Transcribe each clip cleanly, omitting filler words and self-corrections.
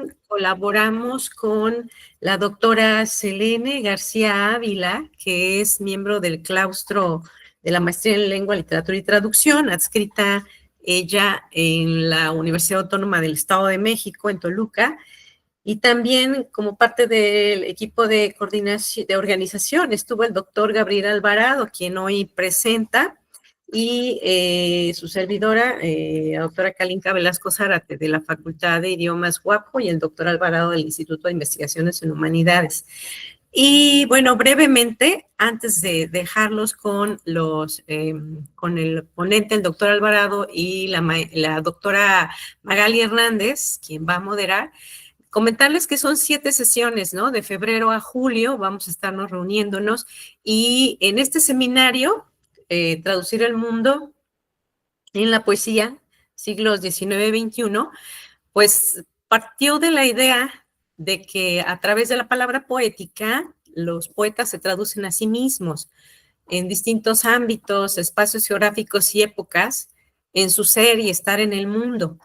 también colaboramos con la doctora Selene García Ávila, que es miembro del claustro de la Maestría en Lengua, Literatura y Traducción, adscrita ella en la Universidad Autónoma del Estado de México, en Toluca, y también como parte del equipo de coordinación, de organización, estuvo el doctor Gabriel Alvarado, quien hoy presenta, y su servidora, la doctora Kalinka Velasco Zárate, de la Facultad de Idiomas UAPO, y el doctor Alvarado del Instituto de Investigaciones en Humanidades. Y bueno, brevemente, antes de dejarlos con con el ponente, el doctor Alvarado, y la doctora Magali Hernández, quien va a moderar, comentarles que son 7 sesiones, ¿no? De febrero a julio vamos a estarnos reuniéndonos, y en este seminario, Traducir el mundo en la poesía, siglos XIX-XXI, pues partió de la idea de que a través de la palabra poética, los poetas se traducen a sí mismos en distintos ámbitos, espacios geográficos y épocas, en su ser y estar en el mundo.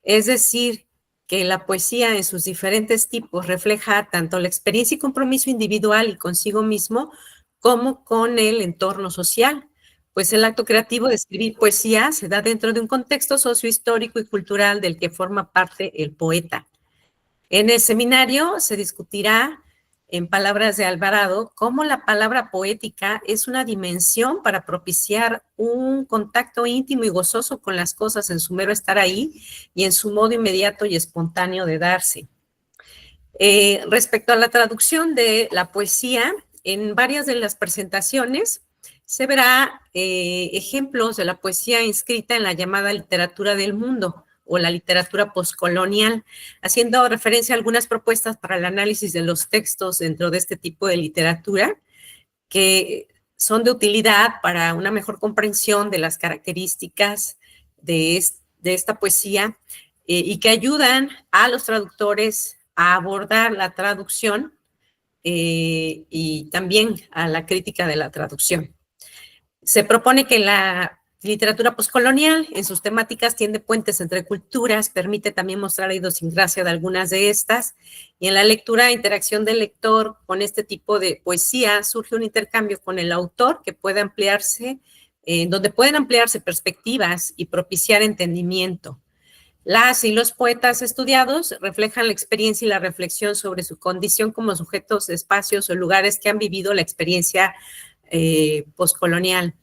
Es decir, que la poesía en sus diferentes tipos refleja tanto la experiencia y compromiso individual y consigo mismo, como con el entorno social, pues el acto creativo de escribir poesía se da dentro de un contexto sociohistórico y cultural del que forma parte el poeta. En el seminario se discutirá, en palabras de Alvarado, cómo la palabra poética es una dimensión para propiciar un contacto íntimo y gozoso con las cosas en su mero estar ahí y en su modo inmediato y espontáneo de darse. Respecto a la traducción de la poesía, en varias de las presentaciones se verá ejemplos de la poesía inscrita en la llamada literatura del mundo o la literatura postcolonial, haciendo referencia a algunas propuestas para el análisis de los textos dentro de este tipo de literatura, que son de utilidad para una mejor comprensión de las características de esta poesía, y que ayudan a los traductores a abordar la traducción y también a la crítica de la traducción. Se propone que la literatura postcolonial en sus temáticas tiende puentes entre culturas, permite también mostrar la idiosincrasia de algunas de estas, y en la lectura, interacción del lector con este tipo de poesía, surge un intercambio con el autor que puede ampliarse, donde pueden ampliarse perspectivas y propiciar entendimiento. Las y los poetas estudiados reflejan la experiencia y la reflexión sobre su condición como sujetos de espacios o lugares que han vivido la experiencia postcolonial.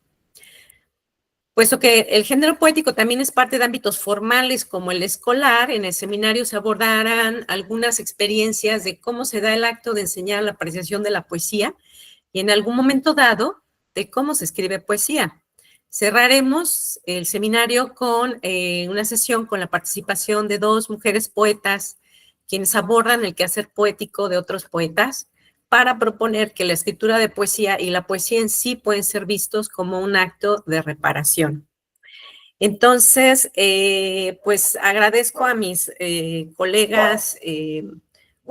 Puesto que el género poético también es parte de ámbitos formales como el escolar, en el seminario se abordarán algunas experiencias de cómo se da el acto de enseñar la apreciación de la poesía y en algún momento dado de cómo se escribe poesía. Cerraremos el seminario con una sesión con la participación de 2 mujeres poetas, quienes abordan el quehacer poético de otros poetas, para proponer que la escritura de poesía y la poesía en sí pueden ser vistos como un acto de reparación. Entonces, pues agradezco a mis colegas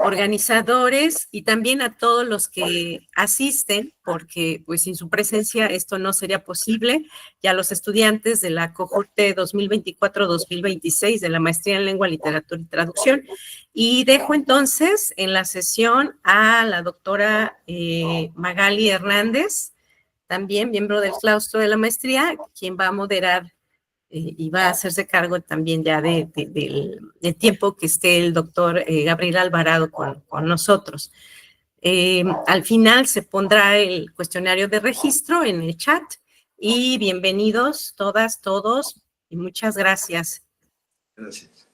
organizadores y también a todos los que asisten, porque pues sin su presencia esto no sería posible, y a los estudiantes de la cohorte 2024-2026 de la Maestría en Lengua, Literatura y Traducción. Y dejo entonces en la sesión a la doctora Magali Hernández, también miembro del claustro de la maestría, quien va a moderar y va a hacerse cargo también ya del tiempo que esté el doctor Gabriel Alvarado con nosotros. Al final se pondrá el cuestionario de registro en el chat, y bienvenidos todas, todos, y muchas gracias. Gracias.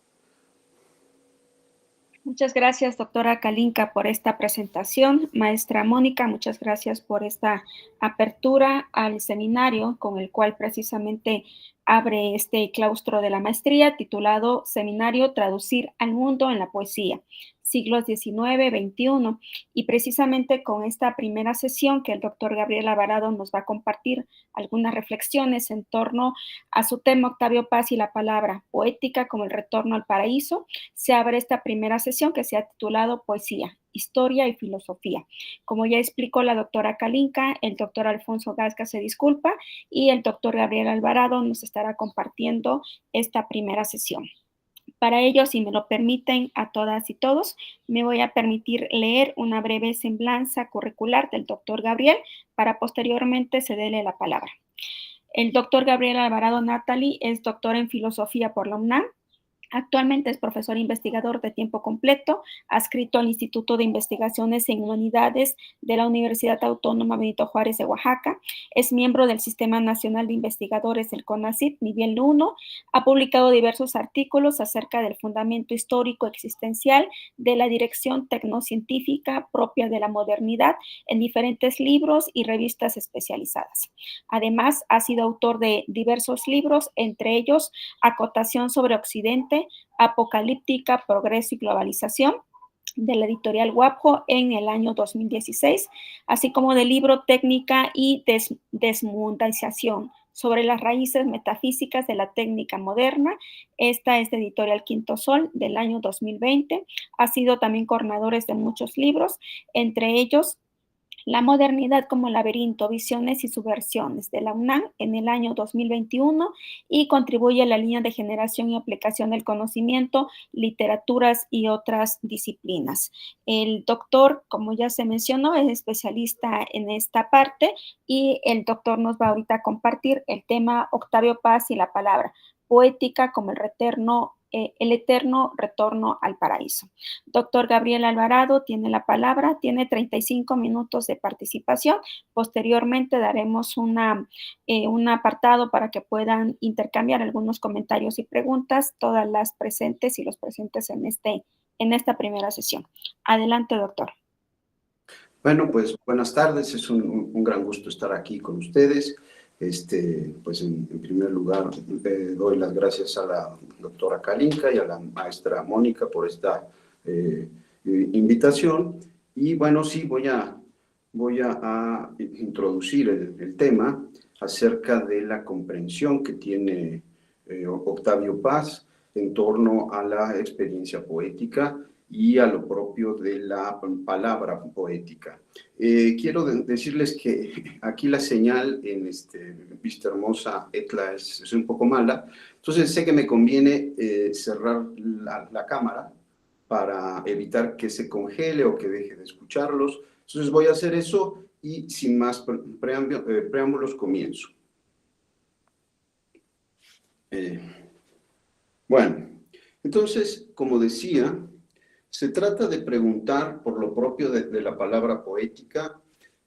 Muchas gracias, doctora Kalinka, por esta presentación. Maestra Mónica, muchas gracias por esta apertura al seminario con el cual precisamente abre este claustro de la maestría titulado Seminario Traducir al Mundo en la Poesía, siglos XIX-XXI. Y precisamente con esta primera sesión que el doctor Gabriel Alvarado nos va a compartir algunas reflexiones en torno a su tema Octavio Paz y la palabra poética como el retorno al paraíso, se abre esta primera sesión que se ha titulado Poesía, Historia y Filosofía. Como ya explicó la doctora Kalinka, el doctor Alfonso Gasca se disculpa y el doctor Gabriel Alvarado nos estará compartiendo esta primera sesión. Para ello, si me lo permiten a todas y todos, me voy a permitir leer una breve semblanza curricular del doctor Gabriel para posteriormente cederle la palabra. El doctor Gabriel Alvarado Natali es doctor en filosofía por la UNAM. Actualmente es profesor investigador de tiempo completo, adscrito al Instituto de Investigaciones en Humanidades de la Universidad Autónoma Benito Juárez de Oaxaca. Es miembro del Sistema Nacional de Investigadores, el CONACYT, nivel 1. Ha publicado diversos artículos acerca del fundamento histórico existencial de la dirección tecnocientífica propia de la modernidad en diferentes libros y revistas especializadas. Además, ha sido autor de diversos libros, entre ellos Acotación sobre Occidente, Apocalíptica, Progreso y Globalización, de la editorial Guapo en el año 2016, así como del libro Técnica y Desmundización sobre las raíces metafísicas de la técnica moderna. Esta es de editorial Quinto Sol del año 2020. Ha sido también coordinador de muchos libros, entre ellos La modernidad como laberinto, visiones y subversiones, de la UNAM en el año 2021, y contribuye a la línea de generación y aplicación del conocimiento, literaturas y otras disciplinas. El doctor, como ya se mencionó, es especialista en esta parte, y el doctor nos va ahorita a compartir el tema Octavio Paz y la palabra poética como el eterno retorno al paraíso. Doctor Gabriel Alvarado tiene la palabra, tiene 35 minutos de participación. Posteriormente daremos un apartado para que puedan intercambiar algunos comentarios y preguntas, todas las presentes y los presentes en esta primera sesión. Adelante, doctor. Bueno, pues buenas tardes, es un gran gusto estar aquí con ustedes. Pues en primer lugar doy las gracias a la doctora Kalinka y a la maestra Mónica por esta invitación. Y bueno, sí, voy a introducir el tema acerca de la comprensión que tiene Octavio Paz en torno a la experiencia poética y a lo propio de la palabra poética. Quiero decirles que aquí la señal en Vista Hermosa, ETLA, es un poco mala, entonces sé que me conviene cerrar la cámara para evitar que se congele o que deje de escucharlos. Entonces voy a hacer eso y sin más preámbulos comienzo. Bueno, entonces, como decía, se trata de preguntar por lo propio de la palabra poética,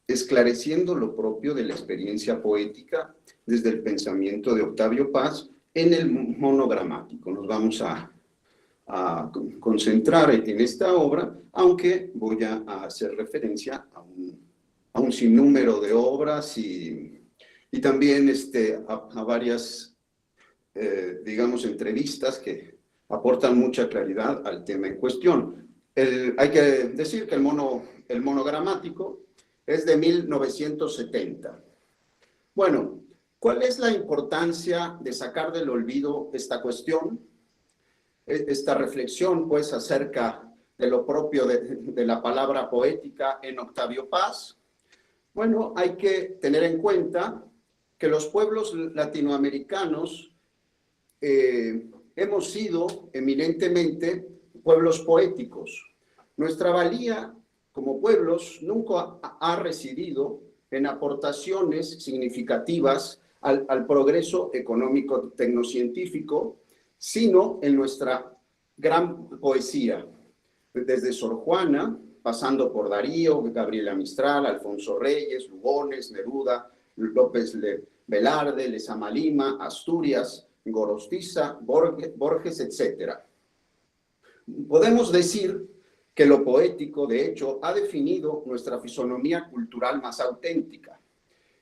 esclareciendo lo propio de la experiencia poética desde el pensamiento de Octavio Paz en el monogramático. Nos vamos a concentrar en esta obra, aunque voy a hacer referencia a un sinnúmero de obras y también a varias, digamos, entrevistas que aportan mucha claridad al tema en cuestión. Hay que decir que el monogramático es de 1970. Bueno, ¿cuál es la importancia de sacar del olvido esta cuestión? Esta reflexión, pues, acerca de lo propio de la palabra poética en Octavio Paz. Bueno, hay que tener en cuenta que los pueblos latinoamericanos hemos sido eminentemente pueblos poéticos. Nuestra valía como pueblos nunca ha residido en aportaciones significativas al progreso económico tecnocientífico, sino en nuestra gran poesía, desde Sor Juana, pasando por Darío, Gabriela Mistral, Alfonso Reyes, Lugones, Neruda, López Velarde, Lezama Lima, Asturias, Gorostiza, Borges, etc. Podemos decir que lo poético, de hecho, ha definido nuestra fisonomía cultural más auténtica.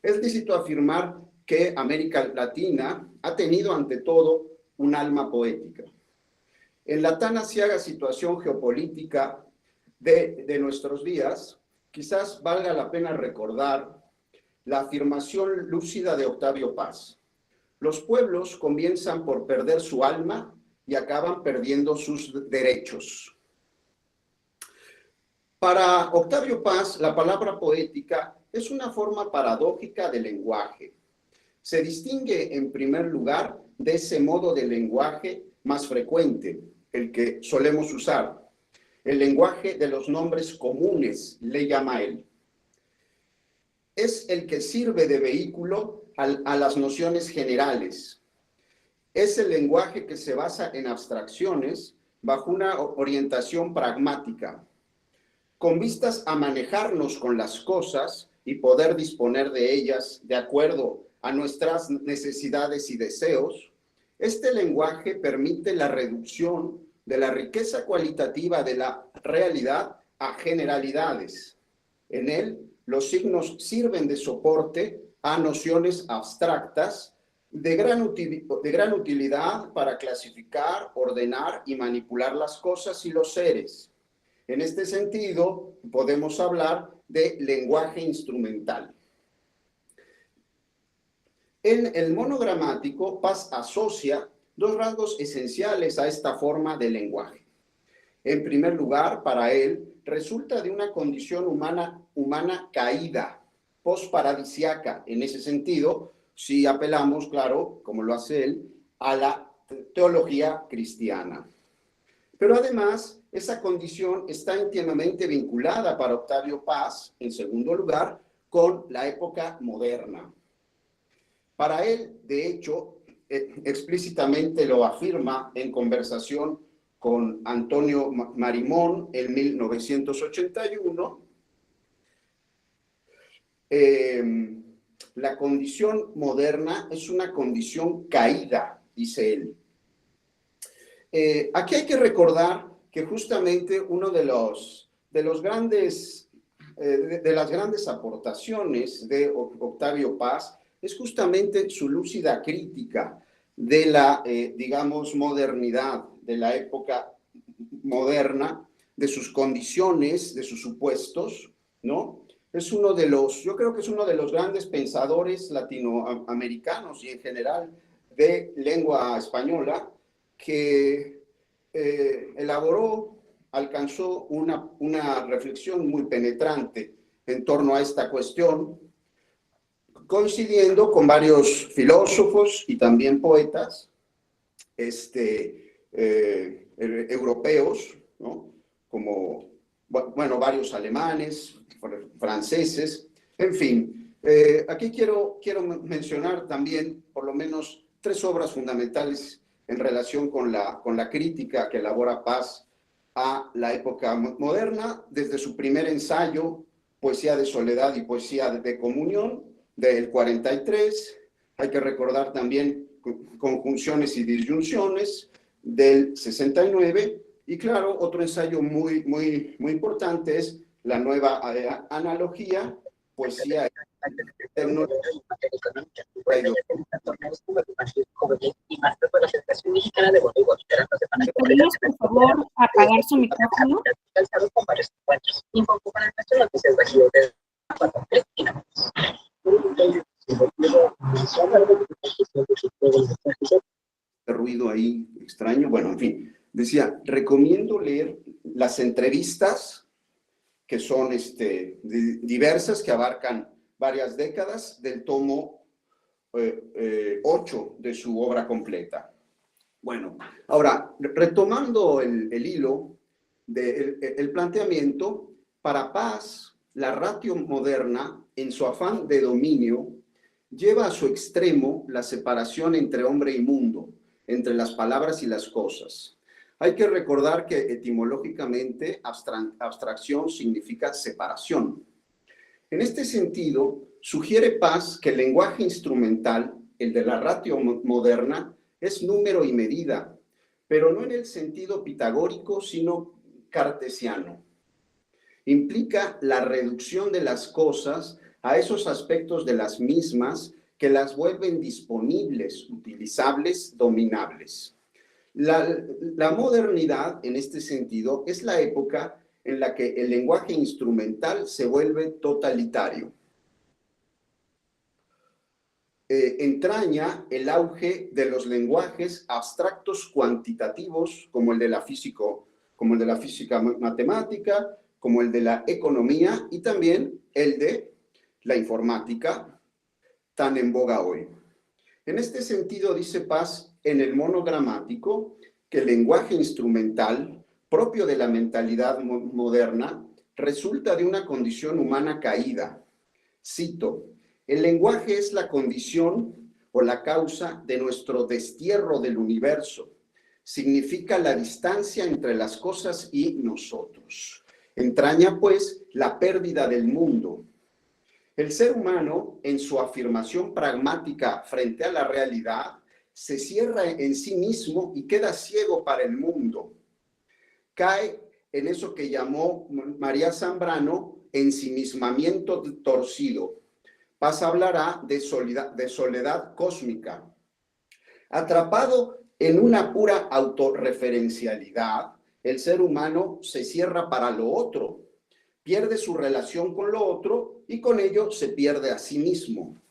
Es lícito afirmar que América Latina ha tenido ante todo un alma poética. En la tan aciaga situación geopolítica de nuestros días, quizás valga la pena recordar la afirmación lúcida de Octavio Paz. Los pueblos comienzan por perder su alma y acaban perdiendo sus derechos. Para Octavio Paz, la palabra poética es una forma paradójica de lenguaje. Se distingue, en primer lugar, de ese modo de lenguaje más frecuente, el que solemos usar. El lenguaje de los nombres comunes, le llama él. Es el que sirve de vehículo a las nociones generales. Es el lenguaje que se basa en abstracciones bajo una orientación pragmática, con vistas a manejarnos con las cosas y poder disponer de ellas de acuerdo a nuestras necesidades y deseos. Este lenguaje permite la reducción de la riqueza cualitativa de la realidad a generalidades. En él, los signos sirven de soporte a nociones abstractas de gran utilidad para clasificar, ordenar y manipular las cosas y los seres. En este sentido, podemos hablar de lenguaje instrumental. En el monogramático, Paz asocia dos rasgos esenciales a esta forma de lenguaje. En primer lugar, para él, resulta de una condición humana caída, posparadisiaca. En ese sentido, si apelamos, claro, como lo hace él, a la teología cristiana. Pero además, esa condición está íntimamente vinculada para Octavio Paz, en segundo lugar, con la época moderna. Para él, de hecho, explícitamente lo afirma en conversación con Antonio Marimón en 1981, la condición moderna es una condición caída, dice él. Aquí hay que recordar que justamente uno de las grandes aportaciones de Octavio Paz es justamente su lúcida crítica de la, digamos, modernidad, de la época moderna, de sus condiciones, de sus supuestos, ¿no? Yo creo que es uno de los grandes pensadores latinoamericanos y en general de lengua española que alcanzó una reflexión muy penetrante en torno a esta cuestión, coincidiendo con varios filósofos y también poetas europeos, ¿no? Como, bueno, varios alemanes, franceses, en fin. Aquí quiero mencionar también por lo menos 3 obras fundamentales en relación con la crítica que elabora Paz a la época moderna, desde su primer ensayo, Poesía de soledad y Poesía de comunión, del 43. Hay que recordar también Conjunciones y disyunciones, del 69. Y claro, otro ensayo muy importante es La nueva analogía, Poesía ¿Podemos, por favor, apagar su micrófono? Ruido ahí extraño. Bueno, en fin, decía, recomiendo leer las entrevistas que son diversas, que abarcan varias décadas, del tomo 8 de su obra completa. Bueno, ahora, retomando el hilo del planteamiento, para Paz, la ratio moderna, en su afán de dominio, lleva a su extremo la separación entre hombre y mundo, entre las palabras y las cosas. Hay que recordar que etimológicamente abstracción significa separación. En este sentido, sugiere Paz que el lenguaje instrumental, el de la ratio moderna, es número y medida, pero no en el sentido pitagórico, sino cartesiano. Implica la reducción de las cosas a esos aspectos de las mismas que las vuelven disponibles, utilizables, dominables. La modernidad, en este sentido, es la época en la que el lenguaje instrumental se vuelve totalitario. Entraña el auge de los lenguajes abstractos cuantitativos, como el de la física matemática, como el de la economía y también el de la informática, tan en boga hoy. En este sentido, dice Paz, en el monogramático, que el lenguaje instrumental, propio de la mentalidad moderna, resulta de una condición humana caída. Cito, el lenguaje es la condición o la causa de nuestro destierro del universo. Significa la distancia entre las cosas y nosotros. Entraña, pues, la pérdida del mundo. El ser humano, en su afirmación pragmática frente a la realidad, se cierra en sí mismo y queda ciego para el mundo. Cae en eso que llamó María Zambrano ensimismamiento torcido. Paz hablará de soledad cósmica. Atrapado en una pura autorreferencialidad, el ser humano se cierra para lo otro, pierde su relación con lo otro y con ello se pierde a sí mismo.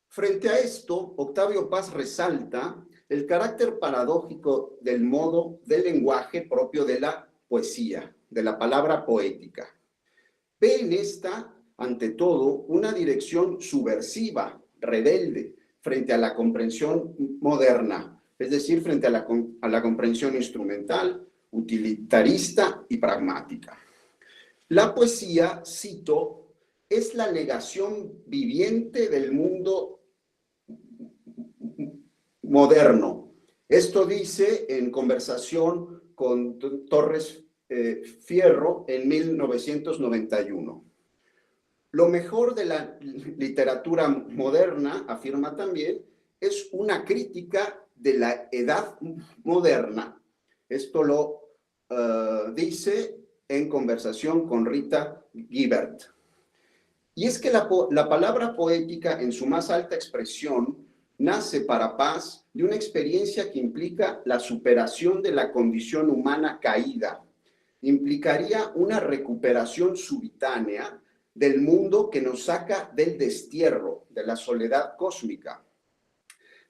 Frente a esto, Octavio Paz resalta el carácter paradójico del modo del lenguaje propio de la poesía, de la palabra poética. Ve en esta, ante todo, una dirección subversiva, rebelde, frente a la comprensión moderna, es decir, frente a la comprensión instrumental, utilitarista y pragmática. La poesía, cito, es la negación viviente del mundo moderno. Esto dice en conversación con Torres Fierro en 1991. Lo mejor de la literatura moderna, afirma también, es una crítica de la edad moderna. Esto lo dice en conversación con Rita Gibert. Y es que la palabra poética en su más alta expresión nace para Paz de una experiencia que implica la superación de la condición humana caída. Implicaría una recuperación subitánea del mundo que nos saca del destierro, de la soledad cósmica.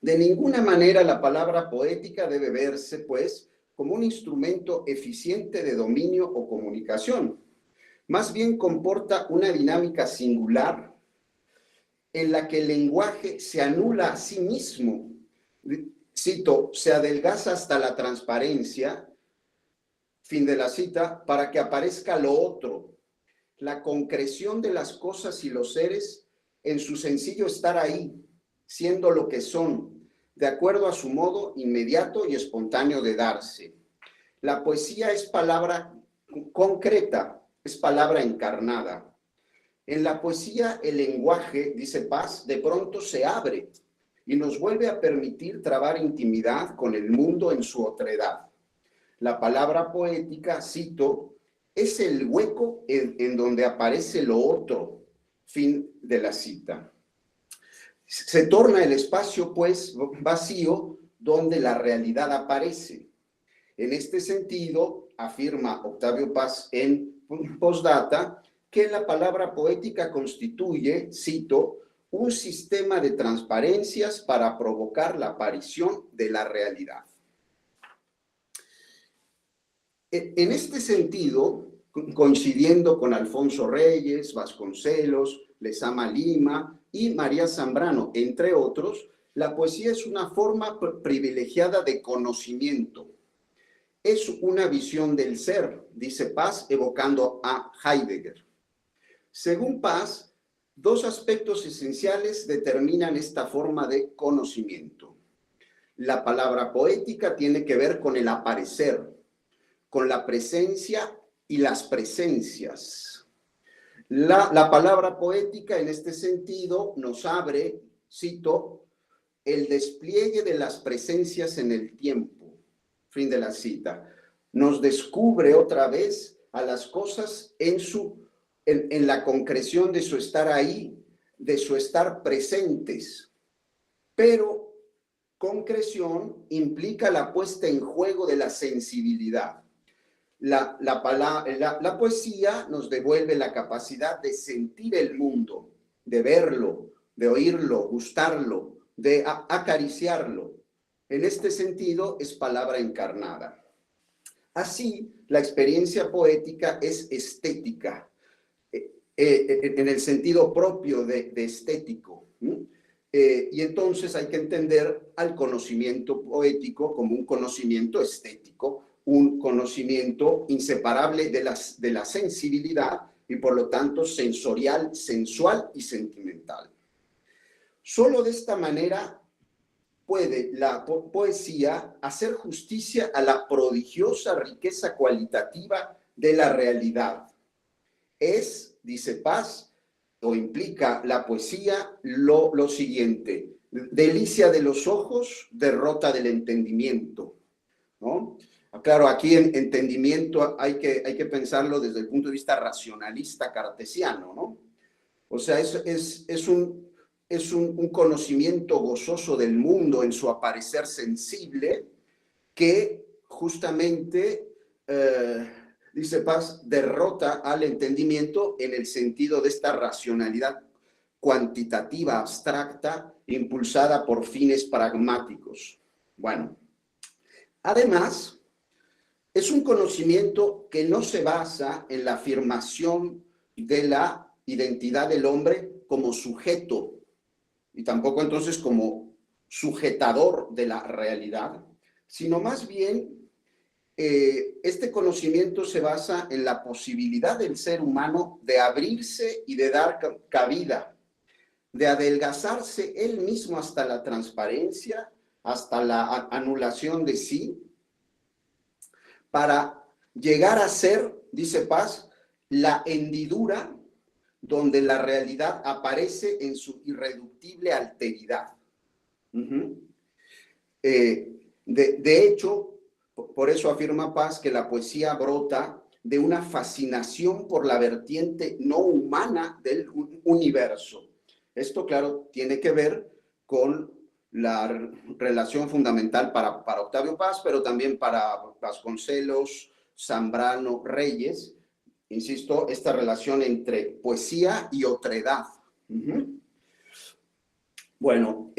De ninguna manera la palabra poética debe verse, pues, como un instrumento eficiente de dominio o comunicación. Más bien comporta una dinámica singular en la que el lenguaje se anula a sí mismo. Cito, se adelgaza hasta la transparencia, fin de la cita, para que aparezca lo otro, la concreción de las cosas y los seres en su sencillo estar ahí, siendo lo que son, de acuerdo a su modo inmediato y espontáneo de darse. La poesía es palabra concreta, es palabra encarnada. En la poesía el lenguaje, dice Paz, de pronto se abre y nos vuelve a permitir trabar intimidad con el mundo en su otredad. La palabra poética, cito, es el hueco en donde aparece lo otro, fin de la cita. Se torna el espacio, pues, vacío donde la realidad aparece. En este sentido, afirma Octavio Paz en Postdata, que la palabra poética constituye, cito, un sistema de transparencias para provocar la aparición de la realidad. En este sentido, coincidiendo con Alfonso Reyes, Vasconcelos, Lezama Lima y María Zambrano, entre otros, la poesía es una forma privilegiada de conocimiento. Es una visión del ser, dice Paz, evocando a Heidegger. Según Paz, dos aspectos esenciales determinan esta forma de conocimiento. La palabra poética tiene que ver con el aparecer, con la presencia y las presencias. La palabra poética en este sentido nos abre, cito, el despliegue de las presencias en el tiempo, fin de la cita. Nos descubre otra vez a las cosas en la concreción de su estar ahí, de su estar presentes. Pero concreción implica la puesta en juego de la sensibilidad. La poesía nos devuelve la capacidad de sentir el mundo, de verlo, de oírlo, gustarlo, de acariciarlo. En este sentido, es palabra encarnada. Así, la experiencia poética es estética, en el sentido propio de estético. Y entonces hay que entender al conocimiento poético como un conocimiento estético, un conocimiento inseparable de la sensibilidad y por lo tanto sensorial, sensual y sentimental. Solo de esta manera puede la poesía hacer justicia a la prodigiosa riqueza cualitativa de la realidad. Es, dice Paz, o implica la poesía lo siguiente: delicia de los ojos, derrota del entendimiento, ¿no? Claro, aquí en entendimiento hay que pensarlo desde el punto de vista racionalista cartesiano, ¿no? O sea, es un conocimiento gozoso del mundo en su aparecer sensible que justamente, dice Paz, derrota al entendimiento en el sentido de esta racionalidad cuantitativa, abstracta, impulsada por fines pragmáticos. Bueno, además, es un conocimiento que no se basa en la afirmación de la identidad del hombre como sujeto y tampoco entonces como sujetador de la realidad, sino más bien este conocimiento se basa en la posibilidad del ser humano de abrirse y de dar cabida, de adelgazarse él mismo hasta la transparencia, hasta la anulación de sí, para llegar a ser, dice Paz, la hendidura donde la realidad aparece en su irreductible alteridad. De hecho, por eso afirma Paz que la poesía brota de una fascinación por la vertiente no humana del universo. Esto, claro, tiene que ver con la relación fundamental para Octavio Paz, pero también para Vasconcelos, Zambrano, Reyes. Insisto, esta relación entre poesía y otredad. Bueno,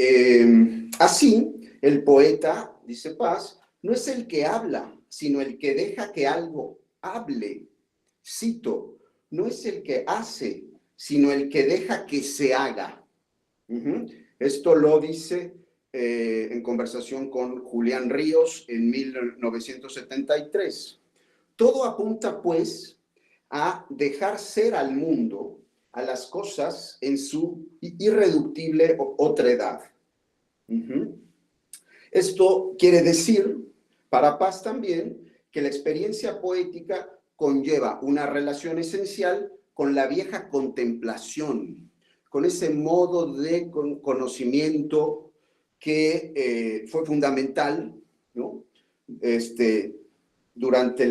así, el poeta, dice Paz, no es el que habla, sino el que deja que algo hable. Cito, no es el que hace, sino el que deja que se haga. Esto lo dice en conversación con Julián Ríos en 1973. Todo apunta, pues, a dejar ser al mundo, a las cosas en su irreductible otredad. Esto quiere decir, para Paz también, que la experiencia poética conlleva una relación esencial con la vieja contemplación, con ese modo de conocimiento que fue fundamental, ¿no? Durante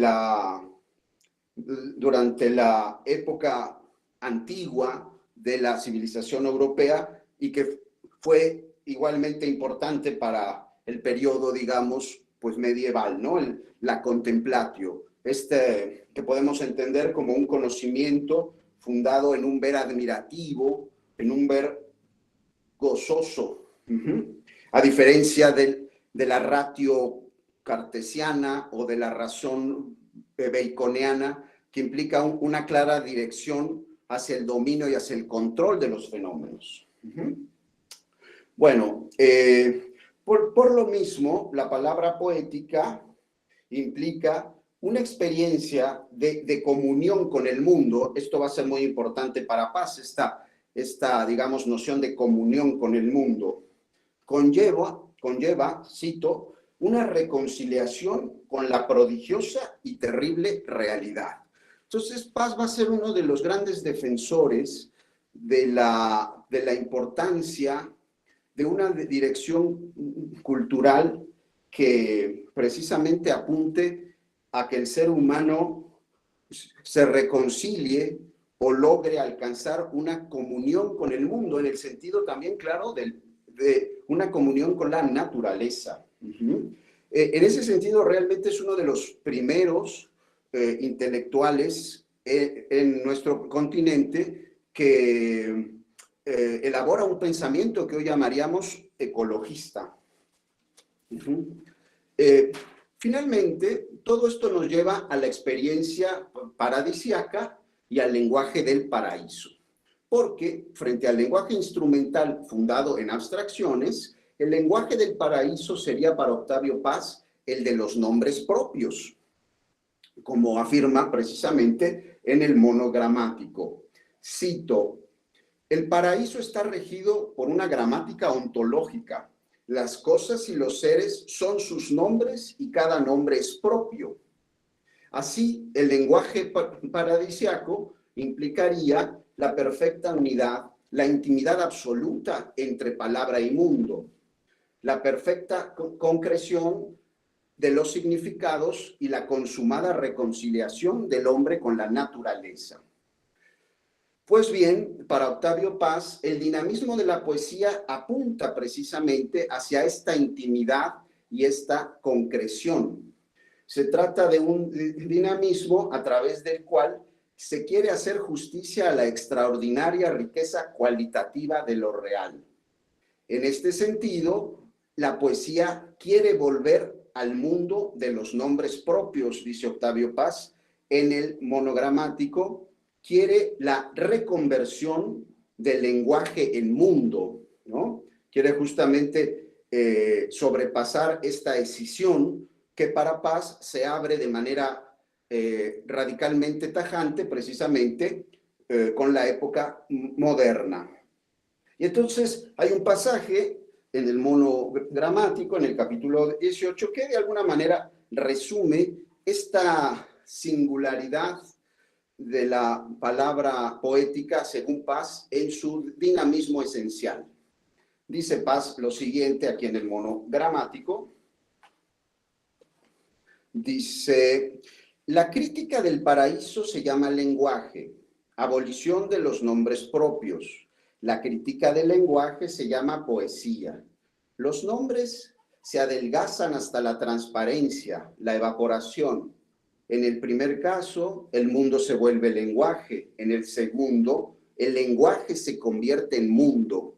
la época antigua de la civilización europea y que fue igualmente importante para el periodo, digamos, pues medieval, ¿no? La contemplatio, que podemos entender como un conocimiento fundado en un ver admirativo, en un ver gozoso, a diferencia de la ratio cartesiana o de la razón baconiana, que implica una clara dirección hacia el dominio y hacia el control de los fenómenos. Bueno, por lo mismo, la palabra poética implica una experiencia de comunión con el mundo. Esto va a ser muy importante para Paz, esta, digamos, noción de comunión con el mundo. Conlleva, cito, una reconciliación con la prodigiosa y terrible realidad. Entonces, Paz va a ser uno de los grandes defensores de la importancia de una dirección cultural que precisamente apunte a que el ser humano se reconcilie o logre alcanzar una comunión con el mundo, en el sentido también, claro, de una comunión con la naturaleza. En ese sentido, realmente es uno de los primeros intelectuales en nuestro continente que elabora un pensamiento que hoy llamaríamos ecologista. Finalmente, todo esto nos lleva a la experiencia paradisíaca y al lenguaje del paraíso. porque frente al lenguaje instrumental fundado en abstracciones, el lenguaje del paraíso sería para Octavio Paz el de los nombres propios, como afirma precisamente en el monogramático. Cito: el paraíso está regido por una gramática ontológica. Las cosas y los seres son sus nombres y cada nombre es propio. Así, el lenguaje paradisiaco implicaría la perfecta unidad, la intimidad absoluta entre palabra y mundo, la perfecta concreción de los significados y la consumada reconciliación del hombre con la naturaleza. Pues bien, para Octavio Paz, el dinamismo de la poesía apunta precisamente hacia esta intimidad y esta concreción. Se trata de un dinamismo a través del cual se quiere hacer justicia a la extraordinaria riqueza cualitativa de lo real. En este sentido, la poesía quiere volver al mundo de los nombres propios, dice Octavio Paz, en el monogramático. Quiere la reconversión del lenguaje en mundo, ¿no? Quiere justamente sobrepasar esta escisión que para Paz se abre de manera radicalmente tajante, precisamente con la época moderna. Y entonces hay un pasaje en el monogramático, en el capítulo 18, que de alguna manera resume esta singularidad de la palabra poética, según Paz, en su dinamismo esencial. Dice Paz lo siguiente aquí en el monogramático. Dice: la crítica del paraíso se llama lenguaje, abolición de los nombres propios. La crítica del lenguaje se llama poesía. Los nombres se adelgazan hasta la transparencia, la evaporación. En el primer caso, el mundo se vuelve lenguaje. En el segundo, el lenguaje se convierte en mundo.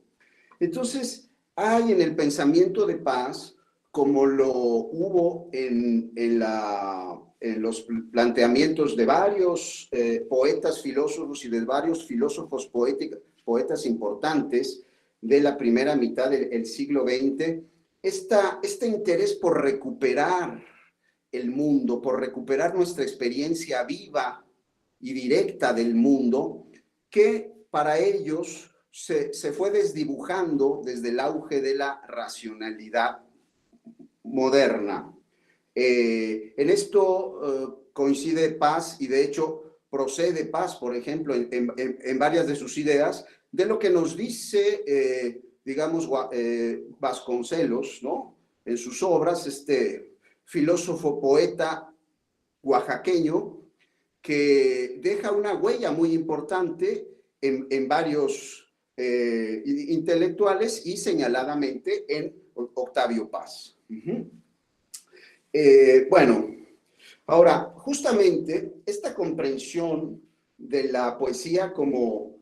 Entonces, hay en el pensamiento de Paz, como lo hubo en los planteamientos de varios poetas filósofos y de varios filósofos poetas importantes de la primera mitad del siglo XX, este interés por recuperar el mundo, por recuperar nuestra experiencia viva y directa del mundo, que para ellos se fue desdibujando desde el auge de la racionalidad moderna. En esto coincide Paz, y de hecho procede Paz, por ejemplo, en varias de sus ideas, de lo que nos dice, digamos, Vasconcelos, ¿no? En sus obras, este filósofo poeta oaxaqueño, que deja una huella muy importante en varios intelectuales y señaladamente en Octavio Paz. Bueno, ahora, justamente esta comprensión de la poesía como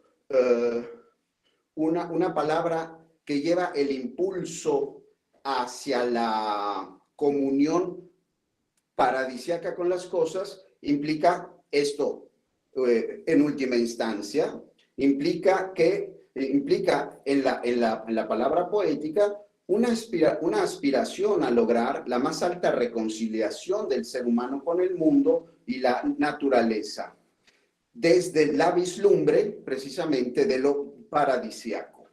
una palabra que lleva el impulso hacia la comunión paradisíaca con las cosas, implica esto, en última instancia, implica en la palabra poética una aspiración a lograr la más alta reconciliación del ser humano con el mundo y la naturaleza, desde la vislumbre precisamente de lo paradisíaco.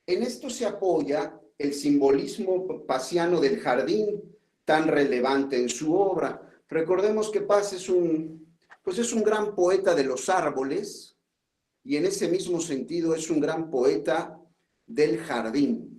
En esto se apoya el simbolismo paziano del jardín, tan relevante en su obra. Recordemos que Paz es un gran poeta de los árboles, y en ese mismo sentido es un gran poeta del jardín.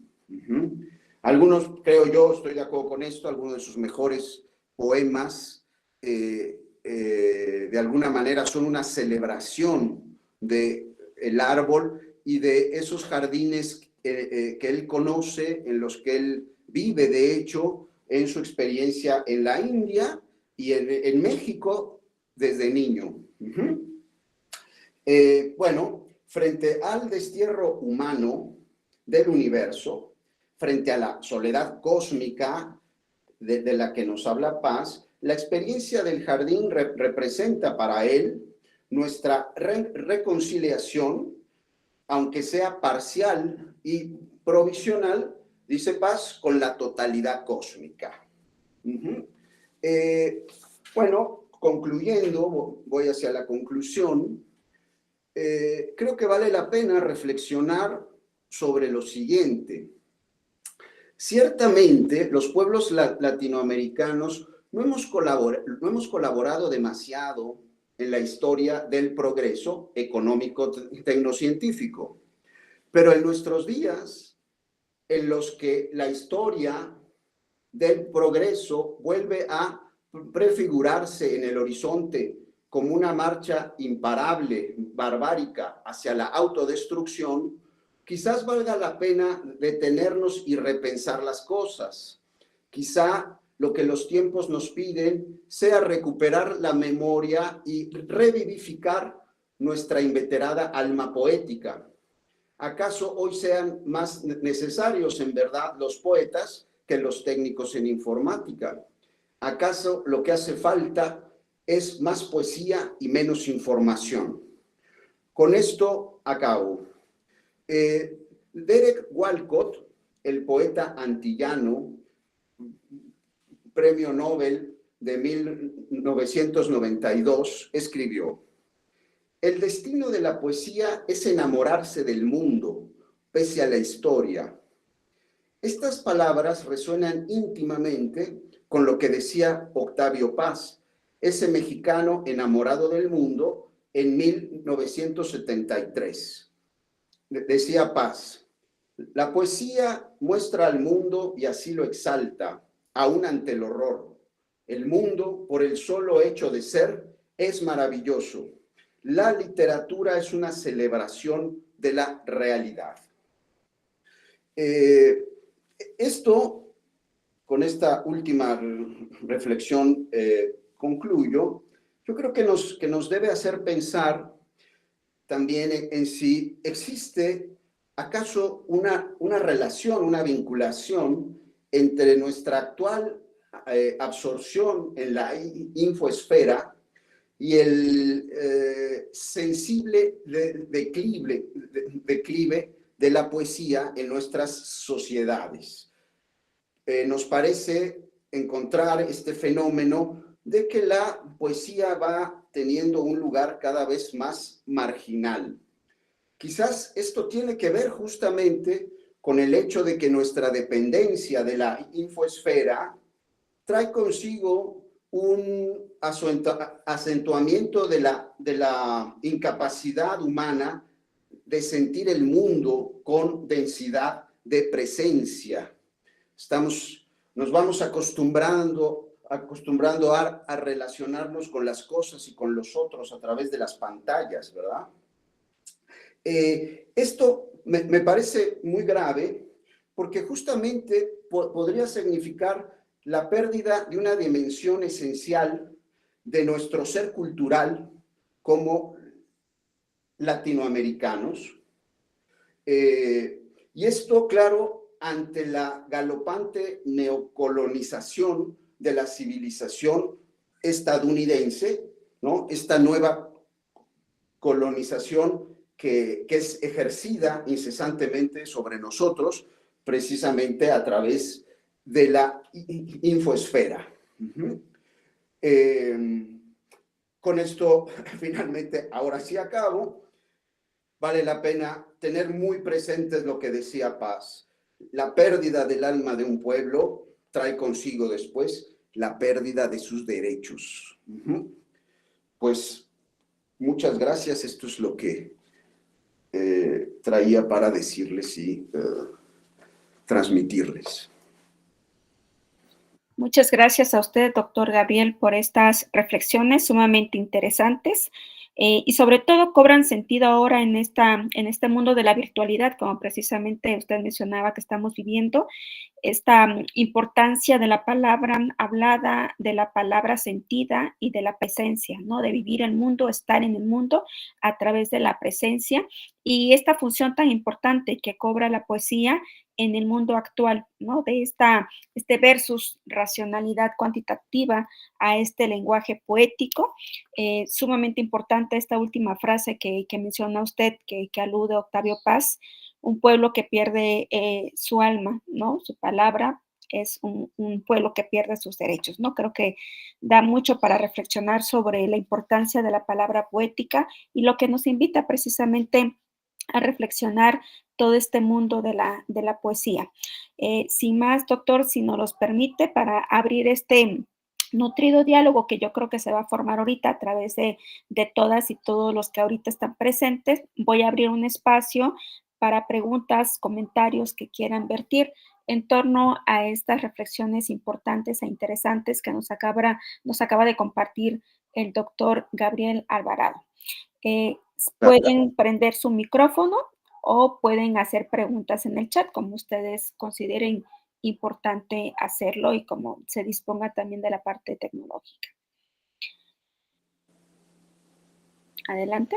Algunos, creo yo, estoy de acuerdo con esto, algunos de sus mejores poemas de alguna manera son una celebración del árbol y de esos jardines que él conoce, en los que él vive, de hecho, en su experiencia en la India y en México desde niño. Bueno, frente al destierro humano del universo, frente a la soledad cósmica de la que nos habla Paz, la experiencia del jardín representa para él nuestra reconciliación aunque sea parcial y provisional, dice Paz, con la totalidad cósmica. Bueno, concluyendo, voy hacia la conclusión. Creo que vale la pena reflexionar sobre lo siguiente. Ciertamente, los pueblos latinoamericanos no hemos colaborado demasiado en la historia del progreso económico tecnocientífico, pero en nuestros días, en los que la historia del progreso vuelve a prefigurarse en el horizonte como una marcha imparable, barbárica, hacia la autodestrucción, quizás valga la pena detenernos y repensar las cosas. Quizá lo que los tiempos nos piden sea recuperar la memoria y revivificar nuestra inveterada alma poética. ¿Acaso hoy sean más necesarios, en verdad, los poetas que los técnicos en informática? ¿Acaso lo que hace falta es más poesía y menos información? Con esto acabo. Derek Walcott, el poeta antillano, premio Nobel de 1992, escribió: el destino de la poesía es enamorarse del mundo, pese a la historia. Estas palabras resuenan íntimamente con lo que decía Octavio Paz, ese mexicano enamorado del mundo, en 1973. Decía Paz: la poesía muestra al mundo y así lo exalta, aún ante el horror. El mundo, por el solo hecho de ser, es maravilloso. La literatura es una celebración de la realidad. Esto, con esta última reflexión, concluyo. Yo creo que nos debe hacer pensar también en si existe acaso una relación, una vinculación entre nuestra actual absorción en la infoesfera y el sensible declive de la poesía en nuestras sociedades. Nos parece encontrar este fenómeno de que la poesía va teniendo un lugar cada vez más marginal. Quizás esto tiene que ver justamente con el hecho de que nuestra dependencia de la infoesfera trae consigo un acentuamiento de la incapacidad humana de sentir el mundo con densidad de presencia. Nos vamos acostumbrando a relacionarnos con las cosas y con los otros a través de las pantallas, ¿verdad? Esto me parece muy grave porque justamente podría significar la pérdida de una dimensión esencial de nuestro ser cultural como latinoamericanos. Y esto, claro, ante la galopante neocolonización de la civilización estadounidense, ¿no? Esta nueva colonización que es ejercida incesantemente sobre nosotros, precisamente a través de la infoesfera. Con esto, finalmente, ahora sí acabo. Vale la pena tener muy presentes lo que decía Paz. La pérdida del alma de un pueblo trae consigo después la pérdida de sus derechos. Pues muchas gracias. Esto es lo que traía para decirles y transmitirles. Muchas gracias a usted, doctor Gabriel, por estas reflexiones sumamente interesantes y sobre todo cobran sentido ahora en este mundo de la virtualidad, como precisamente usted mencionaba que estamos viviendo, esta importancia de la palabra hablada, de la palabra sentida y de la presencia, ¿no? De vivir el mundo, estar en el mundo a través de la presencia y esta función tan importante que cobra la poesía en el mundo actual, ¿no? De este versus racionalidad cuantitativa a este lenguaje poético. Sumamente importante esta última frase que menciona usted, que alude a Octavio Paz, un pueblo que pierde su alma, ¿no? Su palabra es un pueblo que pierde sus derechos, ¿no? Creo que da mucho para reflexionar sobre la importancia de la palabra poética y lo que nos invita precisamente a reflexionar todo este mundo de la poesía. Sin más, doctor, si nos los permite, para abrir este nutrido diálogo que yo creo que se va a formar ahorita a través de todas y todos los que ahorita están presentes, voy a abrir un espacio para preguntas, comentarios que quieran vertir en torno a estas reflexiones importantes e interesantes que nos acaba de compartir el doctor Gabriel Alvarado. Pueden prender su micrófono o pueden hacer preguntas en el chat, como ustedes consideren importante hacerlo y como se disponga también de la parte tecnológica. Adelante.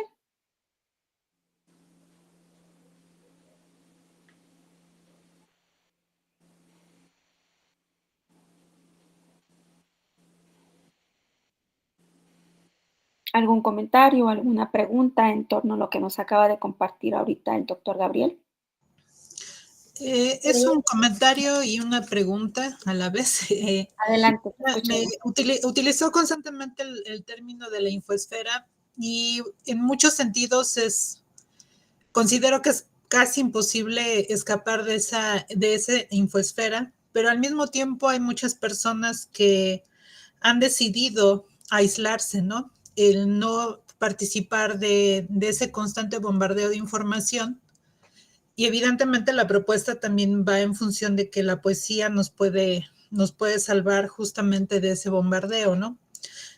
¿Algún comentario, alguna pregunta en torno a lo que nos acaba de compartir ahorita el doctor Gabriel? Es un comentario y una pregunta a la vez. Adelante. Utilizó constantemente el término de la infoesfera y en muchos sentidos considero que es casi imposible escapar de esa infoesfera, pero al mismo tiempo hay muchas personas que han decidido aislarse, ¿no? El no participar de ese constante bombardeo de información. Y evidentemente la propuesta también va en función de que la poesía nos puede salvar justamente de ese bombardeo, ¿no?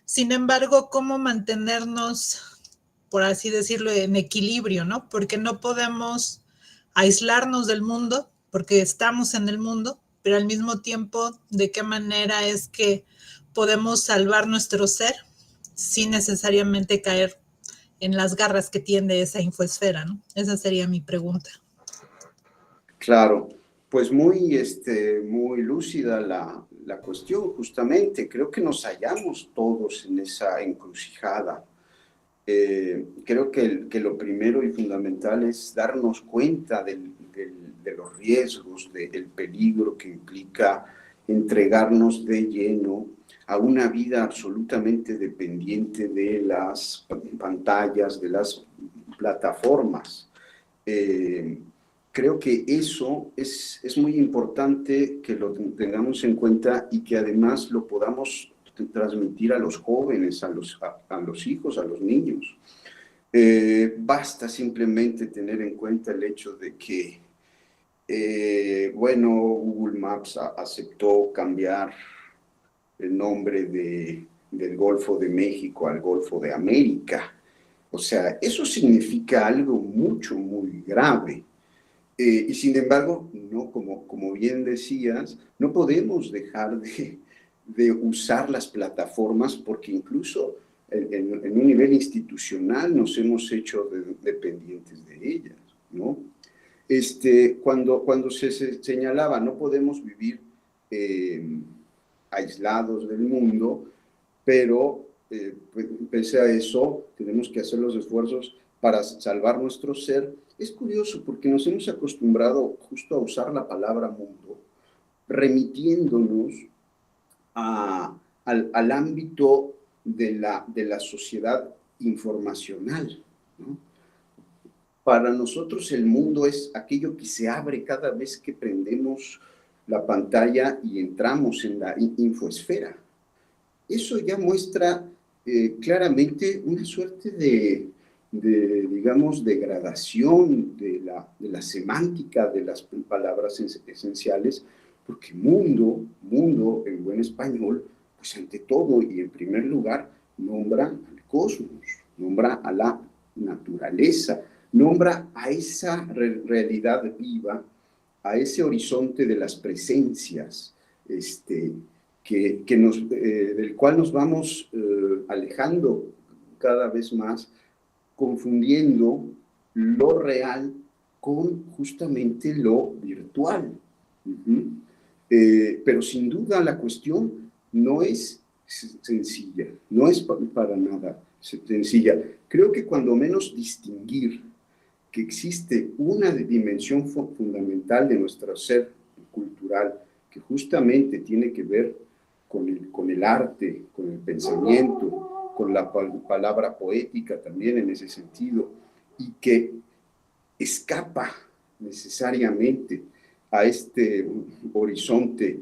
Sin embargo, ¿cómo mantenernos, por así decirlo, en equilibrio, ¿no? Porque no podemos aislarnos del mundo, porque estamos en el mundo, pero al mismo tiempo, ¿de qué manera es que podemos salvar nuestro ser sin necesariamente caer en las garras que tiende esa infoesfera, ¿no? Esa sería mi pregunta. Claro, pues muy lúcida la cuestión, justamente. Creo que nos hallamos todos en esa encrucijada. Creo que lo primero y fundamental es darnos cuenta de los riesgos, del peligro que implica entregarnos de lleno a una vida absolutamente dependiente de las pantallas, de las plataformas. Creo que eso es muy importante que lo tengamos en cuenta y que además lo podamos transmitir a los jóvenes, a los hijos, a los niños. Basta simplemente tener en cuenta el hecho de que, Google Maps aceptó cambiar el nombre del Golfo de México al Golfo de América. O sea, eso significa algo muy grave. Y sin embargo, no, como bien decías, no podemos dejar de usar las plataformas porque incluso en un nivel institucional nos hemos hecho dependientes de ellas, ¿no? Cuando se señalaba no podemos vivir aislados del mundo, pero pese a eso tenemos que hacer los esfuerzos para salvar nuestro ser. Es curioso porque nos hemos acostumbrado justo a usar la palabra mundo, remitiéndonos al ámbito de la sociedad informacional, ¿no? Para nosotros el mundo es aquello que se abre cada vez que prendemos la pantalla y entramos en la infoesfera. Eso ya muestra claramente una suerte de digamos, degradación de la semántica de las palabras esenciales, porque mundo en buen español, pues ante todo y en primer lugar, nombra al cosmos, nombra a la naturaleza, nombra a esa realidad viva, a ese horizonte de las presencias, del cual nos vamos alejando cada vez más, confundiendo lo real con justamente lo virtual. Pero sin duda la cuestión no es sencilla, no es para nada sencilla. Creo que cuando menos distinguir que existe una dimensión fundamental de nuestro ser cultural, que justamente tiene que ver con el arte, con el pensamiento, con la palabra poética también en ese sentido, y que escapa necesariamente a este horizonte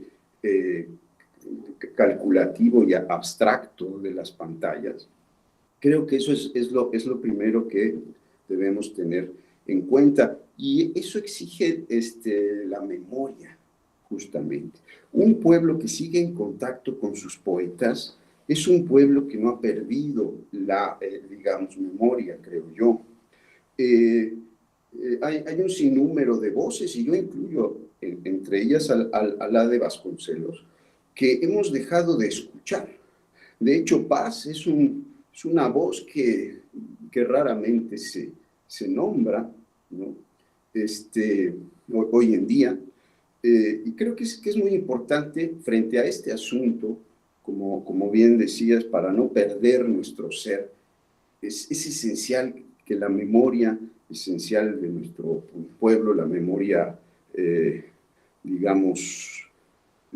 calculativo y abstracto de las pantallas. Creo que eso es lo primero que debemos tener en cuenta, y eso exige la memoria, justamente. Un pueblo que sigue en contacto con sus poetas es un pueblo que no ha perdido la, digamos, memoria, creo yo. Hay un sinnúmero de voces, y yo incluyo entre ellas a la de Vasconcelos, que hemos dejado de escuchar. De hecho, Paz es una voz que raramente se nombra, ¿no? Hoy en día. Y creo que es muy importante frente a este asunto, como bien decías, para no perder nuestro ser. Es esencial que la memoria esencial de nuestro pueblo, la memoria, digamos,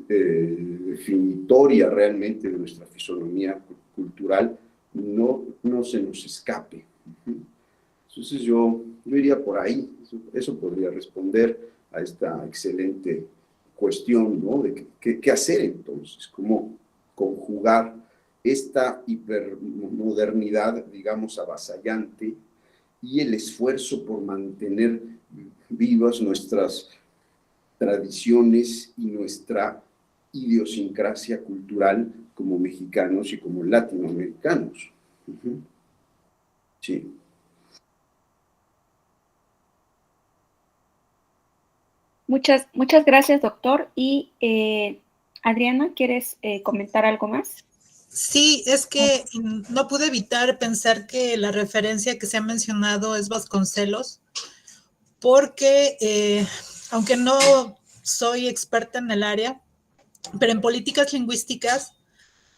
definitoria realmente de nuestra fisonomía cultural, no se nos escape. Entonces yo iría por ahí. Eso podría responder a esta excelente cuestión, ¿no? De qué hacer entonces, cómo conjugar esta hipermodernidad, digamos, avasallante, y el esfuerzo por mantener vivas nuestras tradiciones y nuestra idiosincrasia cultural como mexicanos y como latinoamericanos. Sí. Muchas gracias, doctor. Y Adriana, ¿quieres comentar algo más? Sí, es que no pude evitar pensar que la referencia que se ha mencionado es Vasconcelos, porque aunque no soy experta en el área, pero en políticas lingüísticas,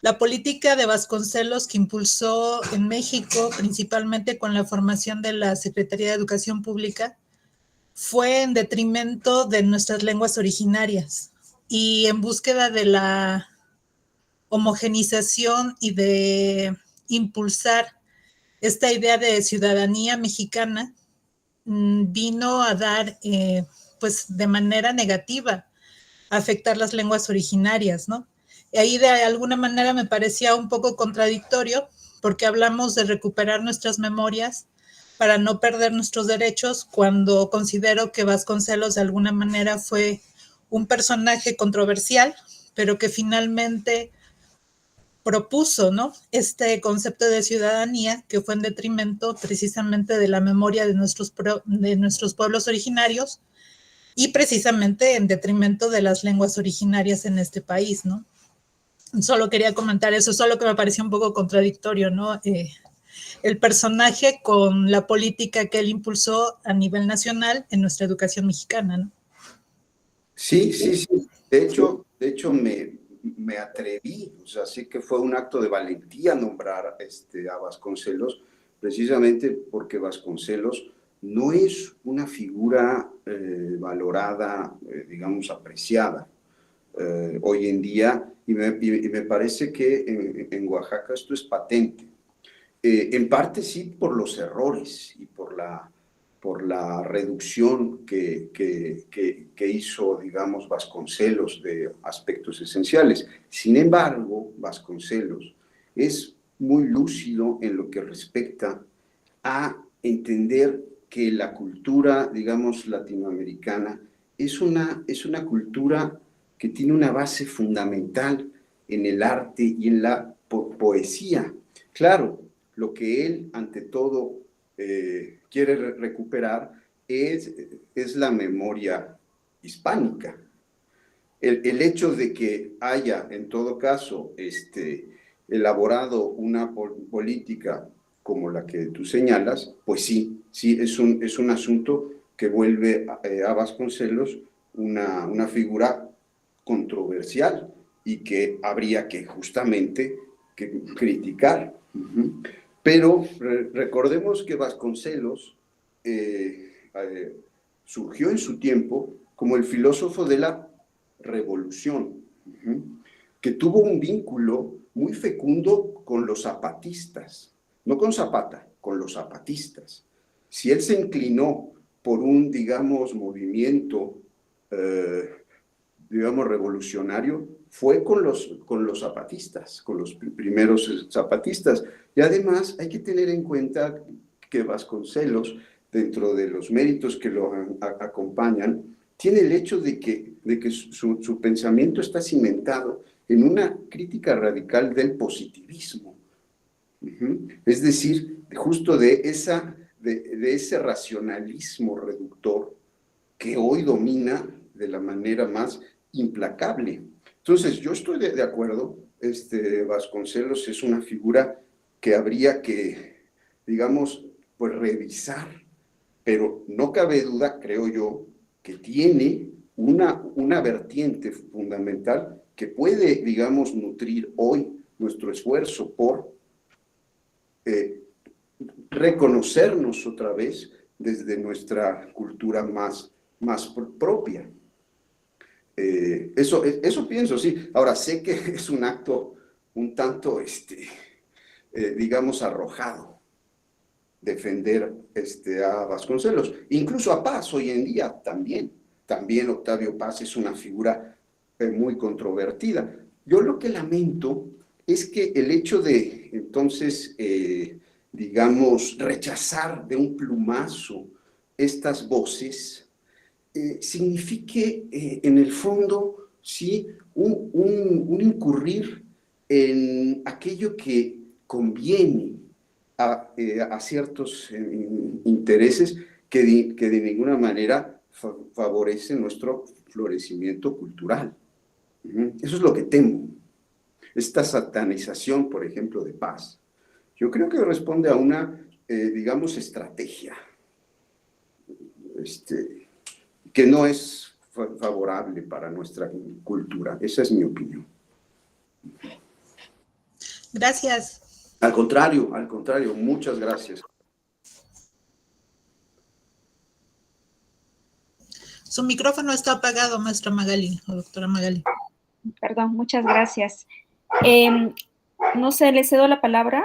la política de Vasconcelos que impulsó en México, principalmente con la formación de la Secretaría de Educación Pública, fue en detrimento de nuestras lenguas originarias y en búsqueda de la homogenización y de impulsar esta idea de ciudadanía mexicana, vino a dar, pues de manera negativa, a afectar las lenguas originarias, ¿no? Y ahí de alguna manera me parecía un poco contradictorio, porque hablamos de recuperar nuestras memorias para no perder nuestros derechos, cuando considero que Vasconcelos de alguna manera fue un personaje controversial, pero que finalmente propuso, ¿no?, este concepto de ciudadanía que fue en detrimento precisamente de la memoria de nuestros pueblos originarios y precisamente en detrimento de las lenguas originarias en este país, ¿no? Solo quería comentar eso, solo que me pareció un poco contradictorio, ¿no? El personaje con la política que él impulsó a nivel nacional en nuestra educación mexicana, ¿no? Sí. De hecho me atreví, o sea, sí que fue un acto de valentía nombrar a Vasconcelos, precisamente porque Vasconcelos no es una figura valorada, digamos, apreciada hoy en día, y me parece que en Oaxaca esto es patente. En parte sí por los errores y por la reducción que hizo, digamos, Vasconcelos de aspectos esenciales. Sin embargo, Vasconcelos es muy lúcido en lo que respecta a entender que la cultura, digamos, latinoamericana es una cultura que tiene una base fundamental en el arte y en la poesía. Claro, lo que él, ante todo, quiere recuperar es la memoria hispánica. El hecho de que haya, en todo caso, elaborado una política como la que tú señalas, pues sí, es un asunto que vuelve a Vasconcelos una figura controversial y que habría que justamente que criticar. Pero recordemos que Vasconcelos surgió en su tiempo como el filósofo de la revolución, que tuvo un vínculo muy fecundo con los zapatistas, no con Zapata, con los zapatistas. Si él se inclinó por un, digamos, movimiento, digamos, revolucionario, fue con los zapatistas, con los primeros zapatistas. Y además hay que tener en cuenta que Vasconcelos, dentro de los méritos que lo acompañan, tiene el hecho de que su pensamiento está cimentado en una crítica radical del positivismo. Es decir, justo de ese racionalismo reductor que hoy domina de la manera más implacable. Entonces, yo estoy de acuerdo, Vasconcelos es una figura que habría que, digamos, pues revisar, pero no cabe duda, creo yo, que tiene una vertiente fundamental que puede, digamos, nutrir hoy nuestro esfuerzo por reconocernos otra vez desde nuestra cultura más propia. Eso pienso, sí. Ahora, sé que es un acto un tanto, digamos, arrojado defender a Vasconcelos, incluso a Paz hoy en día también Octavio Paz es una figura muy controvertida. Yo lo que lamento es que el hecho de, entonces, digamos, rechazar de un plumazo estas voces, signifique en el fondo, sí, un incurrir en aquello que conviene a ciertos intereses que de ninguna manera favorecen nuestro florecimiento cultural. Eso es lo que temo. Esta satanización, por ejemplo, de Paz, yo creo que responde a una, digamos, estrategia que no es favorable para nuestra cultura. Esa es mi opinión. Gracias. Al contrario, muchas gracias. Su micrófono está apagado, maestra Magali, o doctora Magali. Perdón, muchas gracias. No sé, le cedo la palabra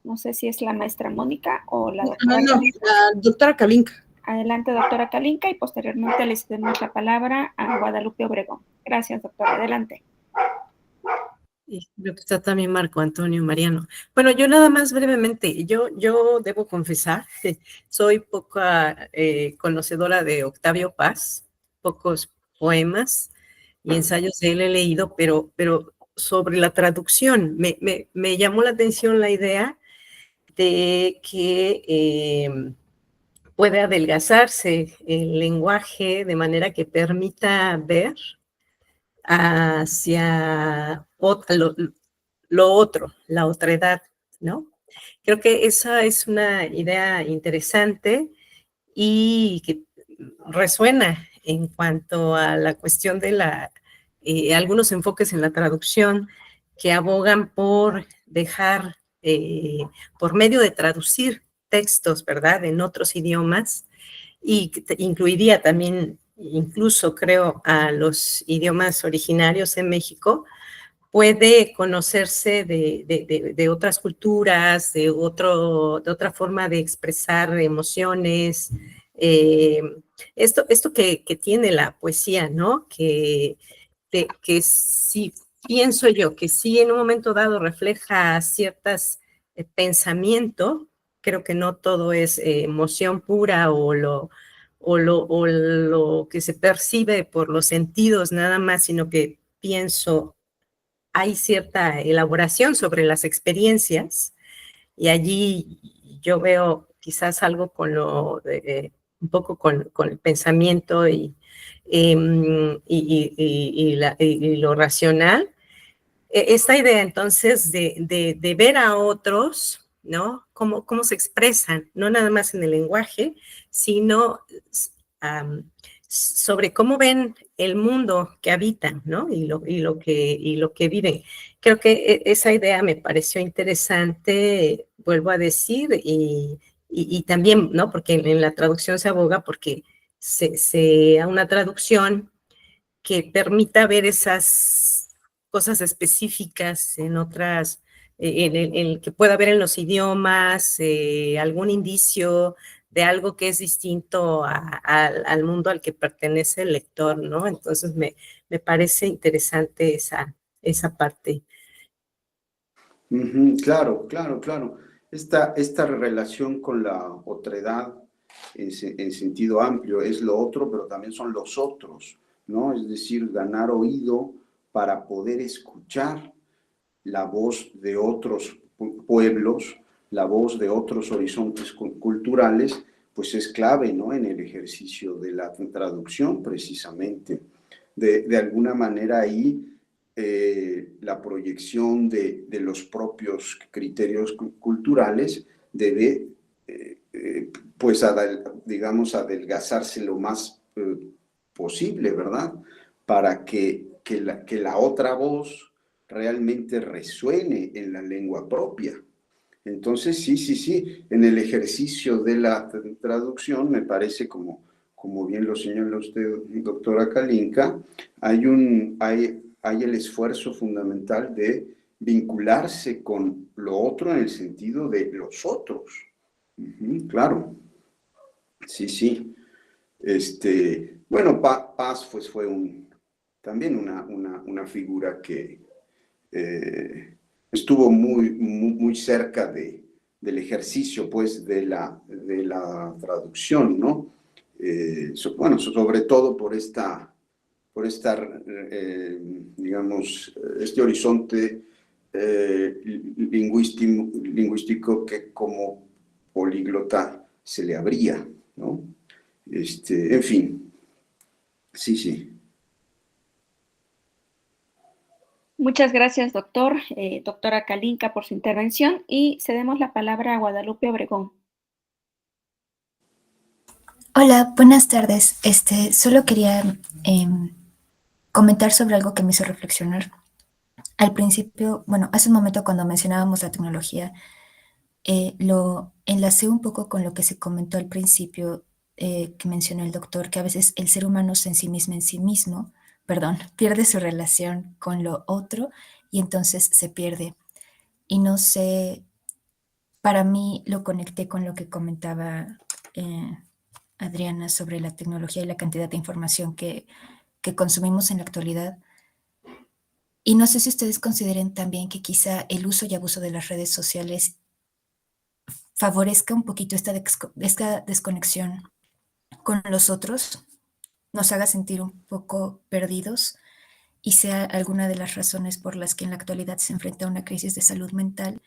no sé si es la maestra Mónica o la doctora Kalinka. La doctora Kalinka. Adelante, doctora Kalinka, y posteriormente le cedemos la palabra a Guadalupe Obregón. Gracias, doctora. Adelante. Y creo que está también Marco Antonio Mariano. Bueno, yo nada más brevemente, yo debo confesar, soy poca conocedora de Octavio Paz, pocos poemas y ensayos de él he leído, pero sobre la traducción, me llamó la atención la idea de que puede adelgazarse el lenguaje de manera que permita ver hacia lo otro, la otredad, ¿no? Creo que esa es una idea interesante y que resuena en cuanto a la cuestión de algunos enfoques en la traducción que abogan por dejar, por medio de traducir textos, ¿verdad?, en otros idiomas, y incluiría también, incluso creo, a los idiomas originarios en México, puede conocerse de otras culturas, de otra forma de expresar emociones. Esto que tiene la poesía, ¿no? Que sí, pienso yo, que sí en un momento dado refleja ciertas pensamiento. Creo que no todo es emoción pura o lo que se percibe por los sentidos nada más, sino que pienso, hay cierta elaboración sobre las experiencias y allí yo veo quizás algo con un poco con el pensamiento y lo racional. Esta idea entonces de ver a otros ¿no? Cómo se expresan, no nada más en el lenguaje, sino sobre cómo ven el mundo que habitan, ¿no? Y lo que viven. Creo que esa idea me pareció interesante, vuelvo a decir, y también, ¿no? Porque en la traducción se aboga porque a una traducción que permita ver esas cosas específicas en otras, que pueda haber en los idiomas, algún indicio de algo que es distinto al mundo al que pertenece el lector, ¿no? Entonces me parece interesante esa parte. Claro, claro, claro. Esta relación con la otredad en sentido amplio es lo otro, pero también son los otros, ¿no? Es decir, ganar oído para poder escuchar la voz de otros pueblos, la voz de otros horizontes culturales, pues es clave, ¿no? En el ejercicio de la traducción, precisamente. De alguna manera ahí la proyección de los propios criterios culturales debe, pues, digamos, adelgazarse lo más posible, ¿verdad? Para que la otra voz realmente resuene en la lengua propia. Entonces, sí, en el ejercicio de la traducción, me parece, como bien lo señala usted, doctora Kalinka, hay el esfuerzo fundamental de vincularse con lo otro en el sentido de los otros. Claro, sí. Bueno, Paz pues, fue también una figura que estuvo muy cerca del ejercicio, pues, de la traducción, ¿no? Bueno, sobre todo por digamos, este horizonte lingüístico que como políglota se le abría, ¿no? En fin, sí. Muchas gracias, doctora Kalinka, por su intervención y cedemos la palabra a Guadalupe Obregón. Hola, buenas tardes. Solo quería comentar sobre algo que me hizo reflexionar. Al principio, bueno, hace un momento cuando mencionábamos la tecnología, lo enlacé un poco con lo que se comentó al principio, que mencionó el doctor, que a veces el ser humano se ensimisma en sí mismo, pierde su relación con lo otro y entonces se pierde. Y no sé, para mí lo conecté con lo que comentaba Adriana sobre la tecnología y la cantidad de información que consumimos en la actualidad. Y no sé si ustedes consideren también que quizá el uso y abuso de las redes sociales favorezca un poquito esta desconexión con los otros, nos haga sentir un poco perdidos y sea alguna de las razones por las que en la actualidad se enfrenta a una crisis de salud mental.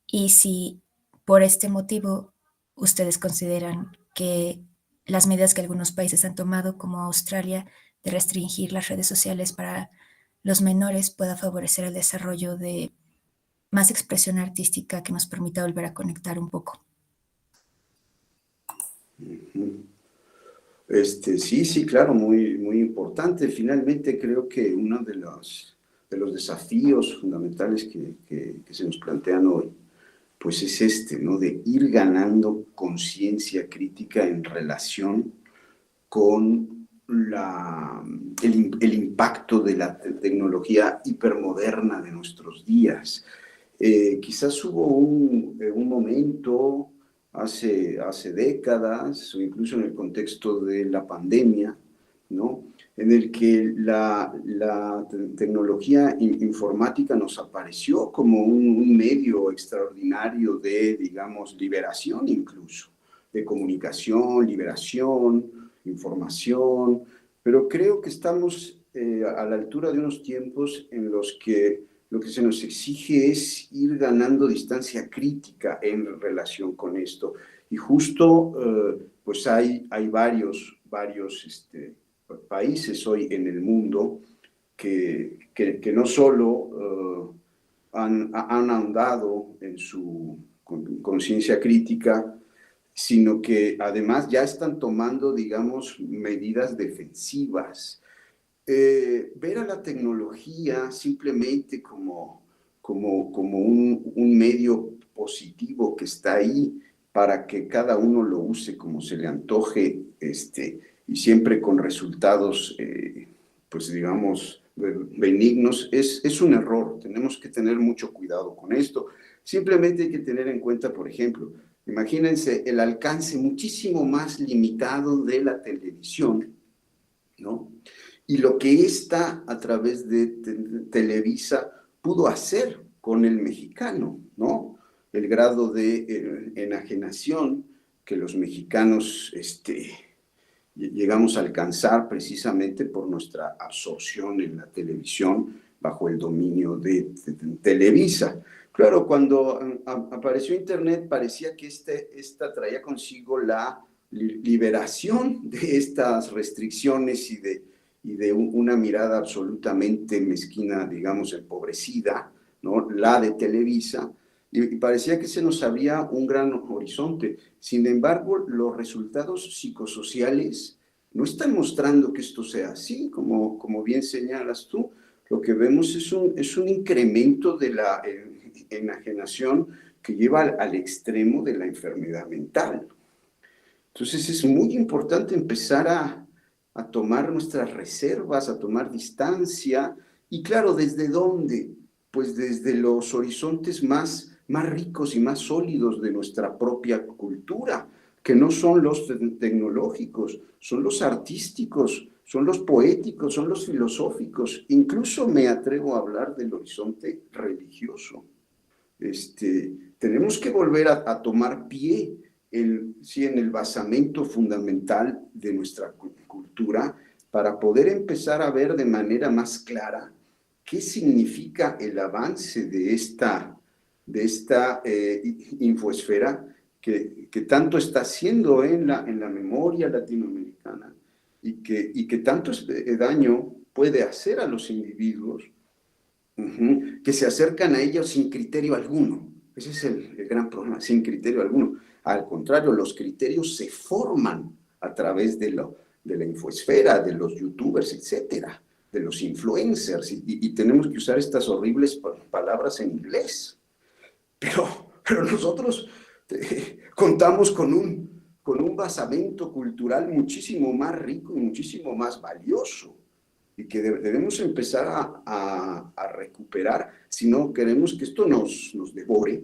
Y si por este motivo ustedes consideran que las medidas que algunos países han tomado, como Australia, de restringir las redes sociales para los menores pueda favorecer el desarrollo de más expresión artística que nos permita volver a conectar un poco. Sí, claro, muy importante. Finalmente creo que uno de los desafíos fundamentales que se nos plantean hoy, pues es ¿no? De ir ganando conciencia crítica en relación con el impacto de la tecnología hipermoderna de nuestros días. Quizás hubo un momento hace décadas, o incluso en el contexto de la pandemia, ¿no? En el que la tecnología informática nos apareció como un medio extraordinario de, digamos, liberación incluso, de comunicación, liberación, información, pero creo que estamos a la altura de unos tiempos en los que lo que se nos exige es ir ganando distancia crítica en relación con esto. Y justo, pues hay varios países hoy en el mundo que no solo han ahondado en su conciencia crítica, sino que además ya están tomando, digamos, medidas defensivas. Ver a la tecnología simplemente como un medio positivo que está ahí para que cada uno lo use como se le antoje, y siempre con resultados, pues digamos, benignos, es un error. Tenemos que tener mucho cuidado con esto. Simplemente hay que tener en cuenta, por ejemplo, imagínense el alcance muchísimo más limitado de la televisión, ¿no? Y lo que ésta a través de Televisa pudo hacer con el mexicano, ¿no? El grado de enajenación que los mexicanos llegamos a alcanzar precisamente por nuestra absorción en la televisión bajo el dominio de Televisa. Claro, cuando apareció Internet parecía que esta traía consigo la liberación de estas restricciones y de una mirada absolutamente mezquina, digamos, empobrecida, ¿no? La de Televisa, y parecía que se nos abría un gran horizonte. Sin embargo, los resultados psicosociales no están mostrando que esto sea así, como bien señalas tú. Lo que vemos es un incremento de la enajenación que lleva al extremo de la enfermedad mental. Entonces es muy importante empezar a tomar nuestras reservas, a tomar distancia. Y claro, ¿desde dónde? Pues desde los horizontes más ricos y más sólidos de nuestra propia cultura, que no son los tecnológicos, son los artísticos, son los poéticos, son los filosóficos. Incluso me atrevo a hablar del horizonte religioso. Tenemos que volver a tomar pie en el basamento fundamental de nuestra cultura para poder empezar a ver de manera más clara qué significa el avance de esta infoesfera que tanto está haciendo en la memoria latinoamericana y que tanto daño puede hacer a los individuos que se acercan a ellos sin criterio alguno. Ese es el gran problema, sin criterio alguno. Al contrario, los criterios se forman a través de la infoesfera, de los youtubers, etcétera, de los influencers, y tenemos que usar estas horribles palabras en inglés. Pero nosotros contamos con un basamento cultural muchísimo más rico y muchísimo más valioso, y que debemos empezar a recuperar si no queremos que esto nos devore,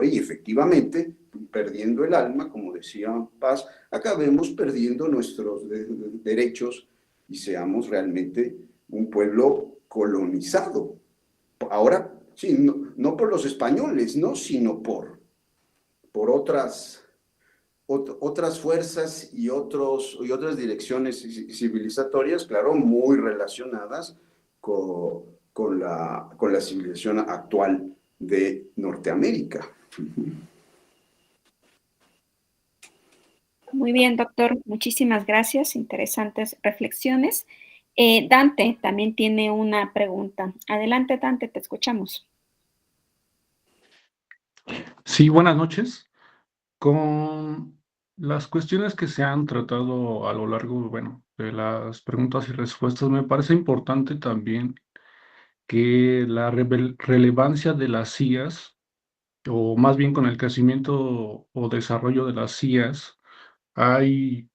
y efectivamente, perdiendo el alma, como decía Paz, acabemos perdiendo nuestros derechos y seamos realmente un pueblo colonizado. Ahora, sí, no por los españoles, ¿no? Sino por otras fuerzas y otras direcciones civilizatorias, claro, muy relacionadas con la civilización actual de Norteamérica. Muy bien, doctor. Muchísimas gracias. Interesantes reflexiones. Dante también tiene una pregunta. Adelante, Dante, te escuchamos. Sí, buenas noches. Con las cuestiones que se han tratado a lo largo, bueno, de las preguntas y respuestas, me parece importante también que la relevancia de las IAs, o más bien con el crecimiento o desarrollo de las IAs, hay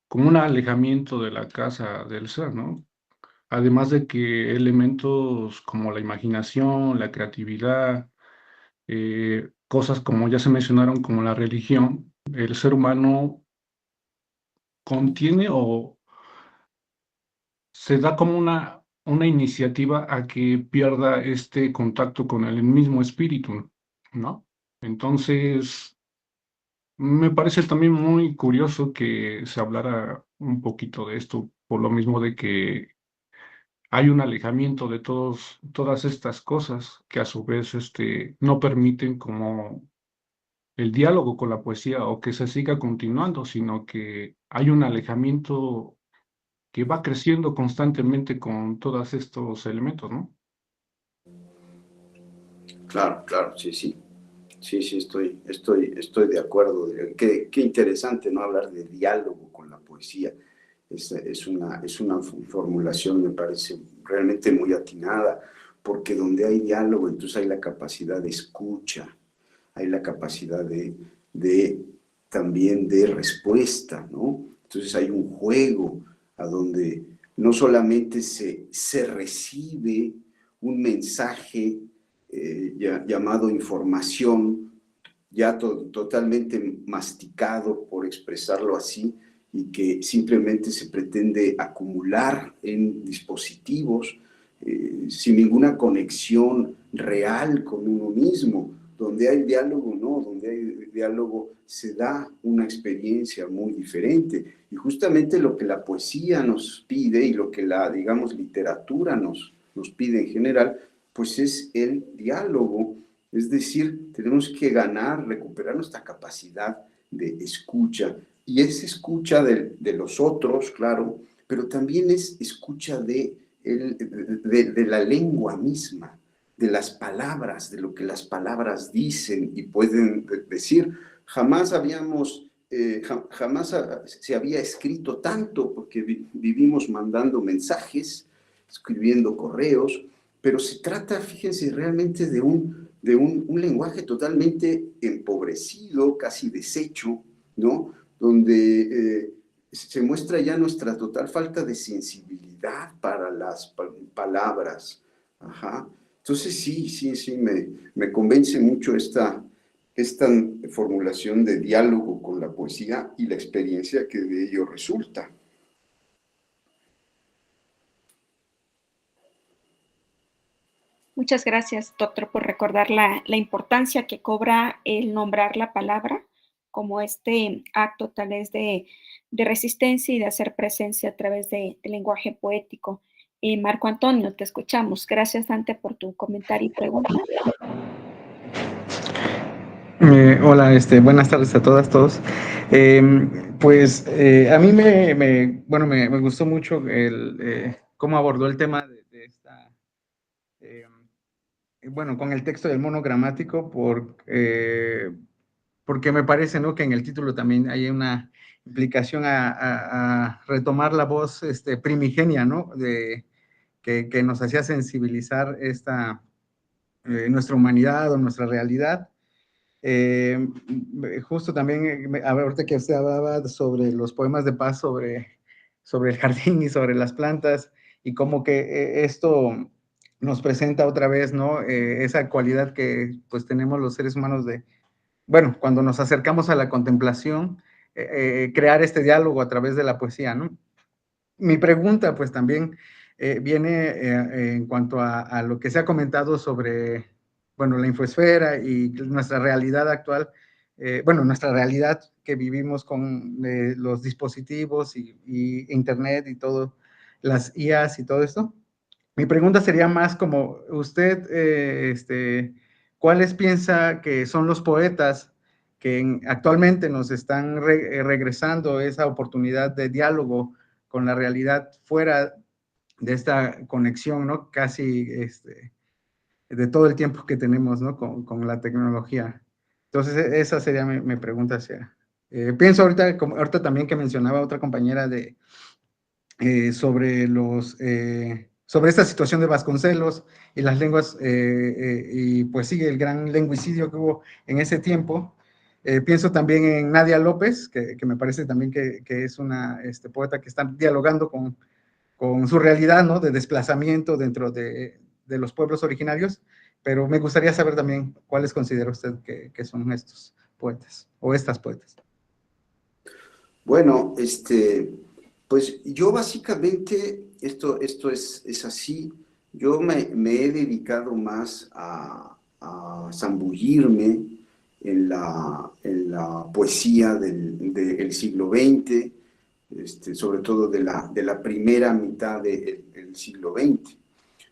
como un alejamiento de la casa del ser, ¿no? Además de que elementos como la imaginación, la creatividad, cosas como ya se mencionaron, como la religión, el ser humano contiene o se da como una iniciativa a que pierda este contacto con el mismo espíritu, ¿no? Entonces, me parece también muy curioso que se hablara un poquito de esto, por lo mismo de que hay un alejamiento de todas estas cosas que a su vez no permiten como el diálogo con la poesía o que se siga continuando, sino que hay un alejamiento que va creciendo constantemente con todos estos elementos, ¿no? Claro, sí. Sí, estoy de acuerdo. Qué interesante, ¿no? Hablar de diálogo con la poesía. Es una formulación, me parece, realmente muy atinada, porque donde hay diálogo, entonces hay la capacidad de escucha, hay la capacidad también de respuesta, ¿no? Entonces hay un juego a donde no solamente se recibe un mensaje llamado información, ya totalmente masticado, por expresarlo así, y que simplemente se pretende acumular en dispositivos sin ninguna conexión real con uno mismo. Donde hay diálogo, no, donde hay diálogo se da una experiencia muy diferente. Y justamente lo que la poesía nos pide y lo que la, digamos, literatura nos pide en general, pues es el diálogo. Es decir, tenemos que recuperar nuestra capacidad de escucha. Y es escucha de los otros, claro, pero también es escucha de la lengua misma, de las palabras, de lo que las palabras dicen y pueden decir. Jamás se había escrito tanto, porque vivimos mandando mensajes, escribiendo correos, pero se trata, fíjense, realmente de un lenguaje totalmente empobrecido, casi deshecho, ¿no? Donde se muestra ya nuestra total falta de sensibilidad para las palabras. Ajá. Entonces sí, me convence mucho esta formulación de diálogo con la poesía y la experiencia que de ello resulta. Muchas gracias, doctor, por recordar la importancia que cobra el nombrar la palabra como este acto tal vez de resistencia y de hacer presencia a través del lenguaje poético. Marco Antonio, te escuchamos. Gracias, Dante, por tu comentario y pregunta. Hola, buenas tardes a todas, todos. A mí me gustó mucho cómo abordó el tema de esta, con el texto del monogramático, porque me parece, ¿no?, que en el título también hay una implicación a retomar la voz primigenia, ¿no?, que nos hacía sensibilizar nuestra humanidad o nuestra realidad. Justo también, ahorita que usted hablaba sobre los poemas de paz, sobre el jardín y sobre las plantas, y como que esto nos presenta otra vez, ¿no?, esa cualidad que pues tenemos los seres humanos cuando nos acercamos a la contemplación, crear este diálogo a través de la poesía, ¿no? Mi pregunta pues también viene en cuanto a lo que se ha comentado sobre la infosfera y nuestra realidad actual, nuestra realidad que vivimos con los dispositivos y internet y todo, las IAs y todo esto. Mi pregunta sería más como, usted, ¿cuáles piensa que son los poetas que actualmente nos están regresando esa oportunidad de diálogo con la realidad fuera de esta conexión, ¿no?, casi de todo el tiempo que tenemos, ¿no?, con la tecnología? Entonces, esa sería mi pregunta. Pienso ahorita también que mencionaba otra compañera sobre esta situación de Vasconcelos y las lenguas, y pues sigue el gran lenguicidio que hubo en ese tiempo. Pienso también en Nadia López, que me parece también que es una poeta que está dialogando con su realidad, ¿no?, de desplazamiento dentro de los pueblos originarios, pero me gustaría saber también cuáles considera usted que son estos poetas o estas poetas. Bueno, pues yo básicamente, esto es así, yo me he dedicado más a zambullirme en la poesía del siglo XX, sobre todo de la primera mitad del siglo XX.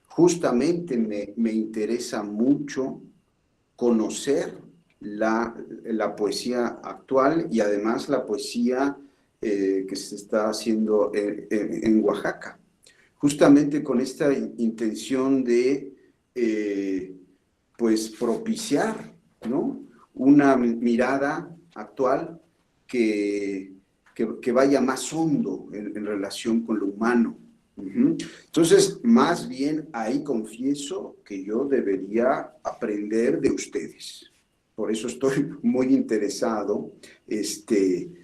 Justamente me interesa mucho conocer la poesía actual y además la poesía que se está haciendo en Oaxaca, justamente con esta intención de pues propiciar, ¿no?, una mirada actual que vaya más hondo en relación con lo humano. Entonces, más bien ahí confieso que yo debería aprender de ustedes. Por eso estoy muy interesado en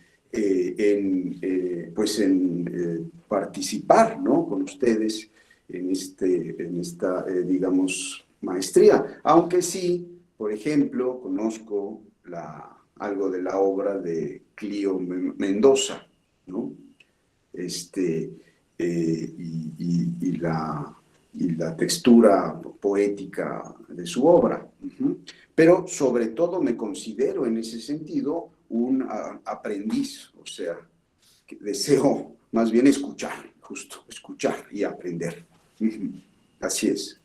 participar, ¿no?, con ustedes en esta, digamos, maestría. Aunque sí, por ejemplo, conozco algo de la obra de Clío Mendoza, ¿no? Y la textura poética de su obra. Pero sobre todo me considero en ese sentido un aprendiz, o sea, que deseo más bien escuchar, justo, escuchar y aprender. Así es.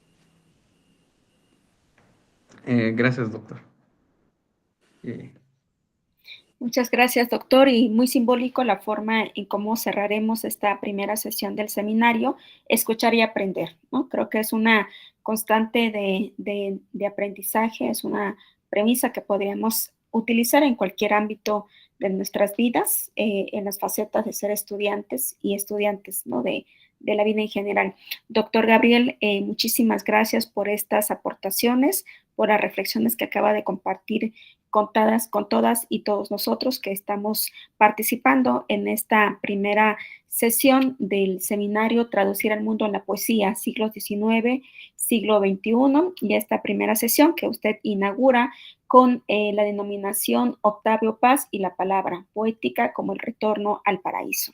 Gracias, doctor. Muchas gracias, doctor, y muy simbólico la forma en cómo cerraremos esta primera sesión del seminario, escuchar y aprender, ¿no? Creo que es una constante de aprendizaje, es una premisa que podríamos utilizar en cualquier ámbito de nuestras vidas, en las facetas de ser estudiantes y estudiantes, ¿no?, de la vida en general. Doctor Gabriel, muchísimas gracias por estas aportaciones, por las reflexiones que acaba de compartir con todas y todos nosotros que estamos participando en esta primera sesión del seminario Traducir al Mundo en la Poesía, siglo XIX, siglo XXI, y esta primera sesión que usted inaugura con la denominación Octavio Paz y la palabra poética como el retorno al paraíso.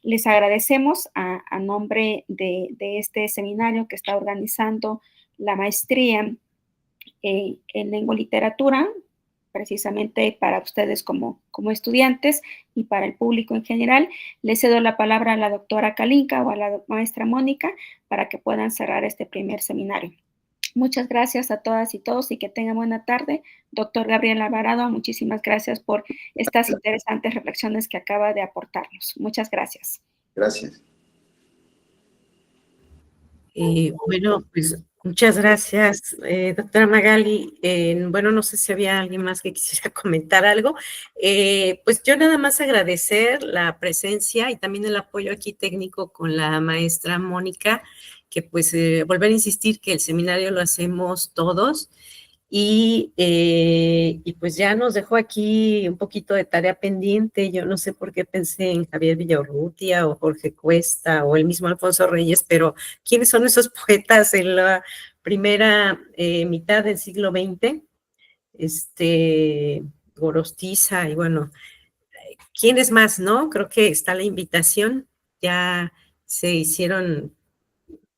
Les agradecemos a nombre de este seminario que está organizando la maestría en lengua y literatura, precisamente para ustedes como estudiantes y para el público en general. Les cedo la palabra a la doctora Kalinka o a la maestra Mónica para que puedan cerrar este primer seminario. Muchas gracias a todas y todos y que tengan buena tarde. Doctor Gabriel Alvarado, muchísimas gracias por estas interesantes reflexiones que acaba de aportarnos. Muchas gracias. Gracias. Bueno, pues muchas gracias, doctora Magali. Bueno, no sé si había alguien más que quisiera comentar algo. Pues yo nada más agradecer la presencia y también el apoyo aquí técnico con la maestra Mónica, que pues volver a insistir que el seminario lo hacemos todos. Y pues ya nos dejó aquí un poquito de tarea pendiente. Yo no sé por qué pensé en Javier Villaurrutia o Jorge Cuesta o el mismo Alfonso Reyes, pero ¿quiénes son esos poetas en la primera mitad del siglo XX? Gorostiza y bueno, ¿quiénes más, no? Creo que está la invitación. Ya se hicieron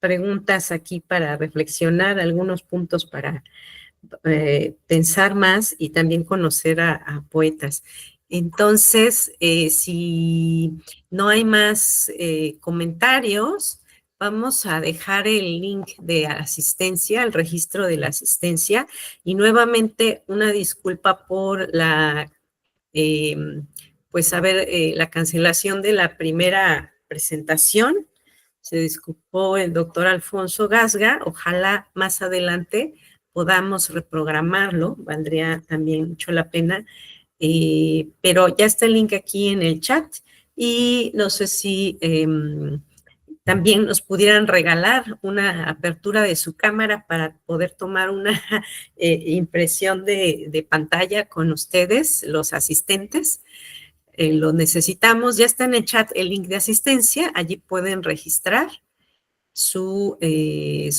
preguntas aquí para reflexionar, algunos puntos para pensar más y también conocer a poetas. Entonces, si no hay más comentarios, vamos a dejar el link de asistencia, el registro de la asistencia, y nuevamente una disculpa por la, la cancelación de la primera presentación. Se disculpó el doctor Alfonso Gasga, ojalá más adelante podamos reprogramarlo, valdría también mucho la pena, pero ya está el link aquí en el chat y no sé si también nos pudieran regalar una apertura de su cámara para poder tomar una impresión de pantalla con ustedes, los asistentes. Lo necesitamos, ya está en el chat el link de asistencia, allí pueden registrar su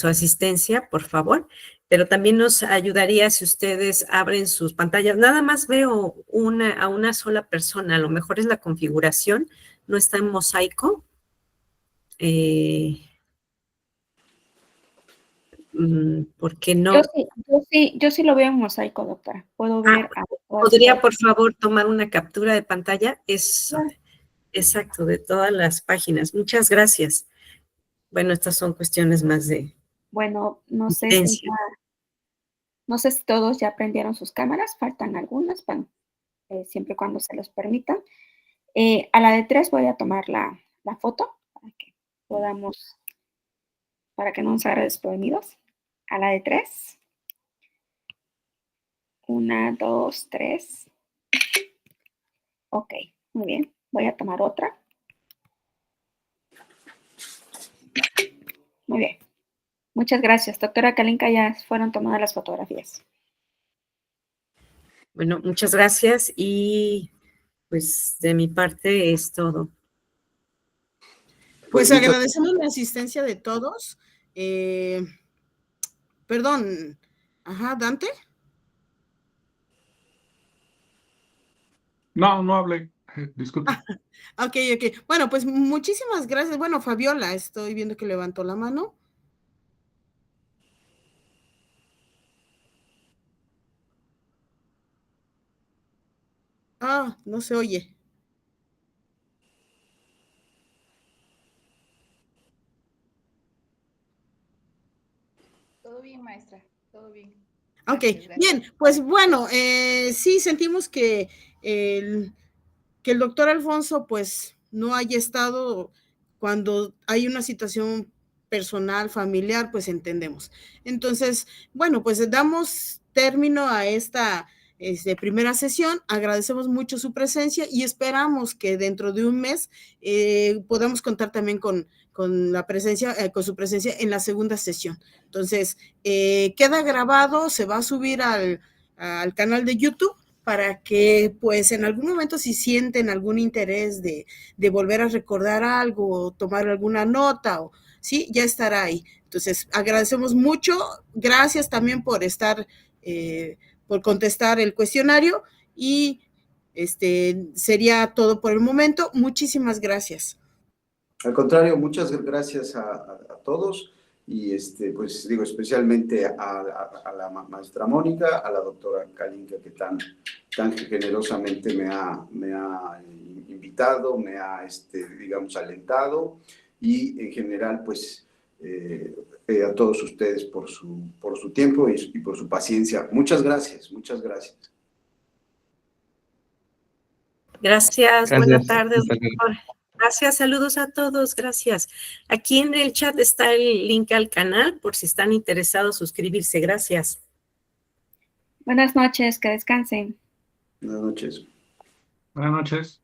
asistencia, por favor, pero también nos ayudaría si ustedes abren sus pantallas. Nada más veo a una sola persona, a lo mejor es la configuración, no está en mosaico. ¿Por qué no? Yo sí lo veo en mosaico, doctora. Puedo ver. ¿Podría, por favor, tomar una captura de pantalla? Exacto, de todas las páginas. Muchas gracias. Bueno, estas son cuestiones más de... Bueno, no sé si todos ya prendieron sus cámaras, faltan algunas, bueno, siempre y cuando se los permitan. A la de 3 voy a tomar la foto para que no nos haga desprevenidos. A la de 3. 1, 2, 3. Ok, muy bien. Voy a tomar otra. Muy bien. Muchas gracias. Doctora Kalinka, ya fueron tomadas las fotografías. Bueno, muchas gracias y pues de mi parte es todo. Pues muchas- agradecemos la asistencia de todos. Perdón, ajá, Dante. No, no hablé. Disculpe. Ok. Bueno, pues muchísimas gracias. Bueno, Fabiola, estoy viendo que levantó la mano. Ah, no se oye. Todo bien, maestra, todo bien. Ok, Gracias. bien, pues bueno, sí sentimos que el doctor Alfonso pues no haya estado cuando hay una situación personal, familiar, pues entendemos. Entonces, bueno, pues damos término a esta primera sesión, agradecemos mucho su presencia y esperamos que dentro de un mes podamos contar también con la presencia, con su presencia en la segunda sesión. Entonces, queda grabado, se va a subir al canal de YouTube para que pues en algún momento si sienten algún interés de volver a recordar algo o tomar alguna nota, o sí, ya estará ahí. Entonces, agradecemos mucho, gracias también por estar, por contestar el cuestionario y sería todo por el momento. Muchísimas gracias. Al contrario, muchas gracias a todos y pues digo especialmente a la maestra Mónica, a la doctora Kalinka que tan generosamente me ha invitado, me ha digamos alentado y en general pues a todos ustedes por su tiempo y por su paciencia. Muchas gracias, muchas gracias. Gracias, Gracias. buenas tardes, Hasta luego. doctor. Gracias, saludos a todos, gracias. Aquí en el chat está el link al canal por si están interesados suscribirse, gracias. Buenas noches, que descansen. Buenas noches. Buenas noches.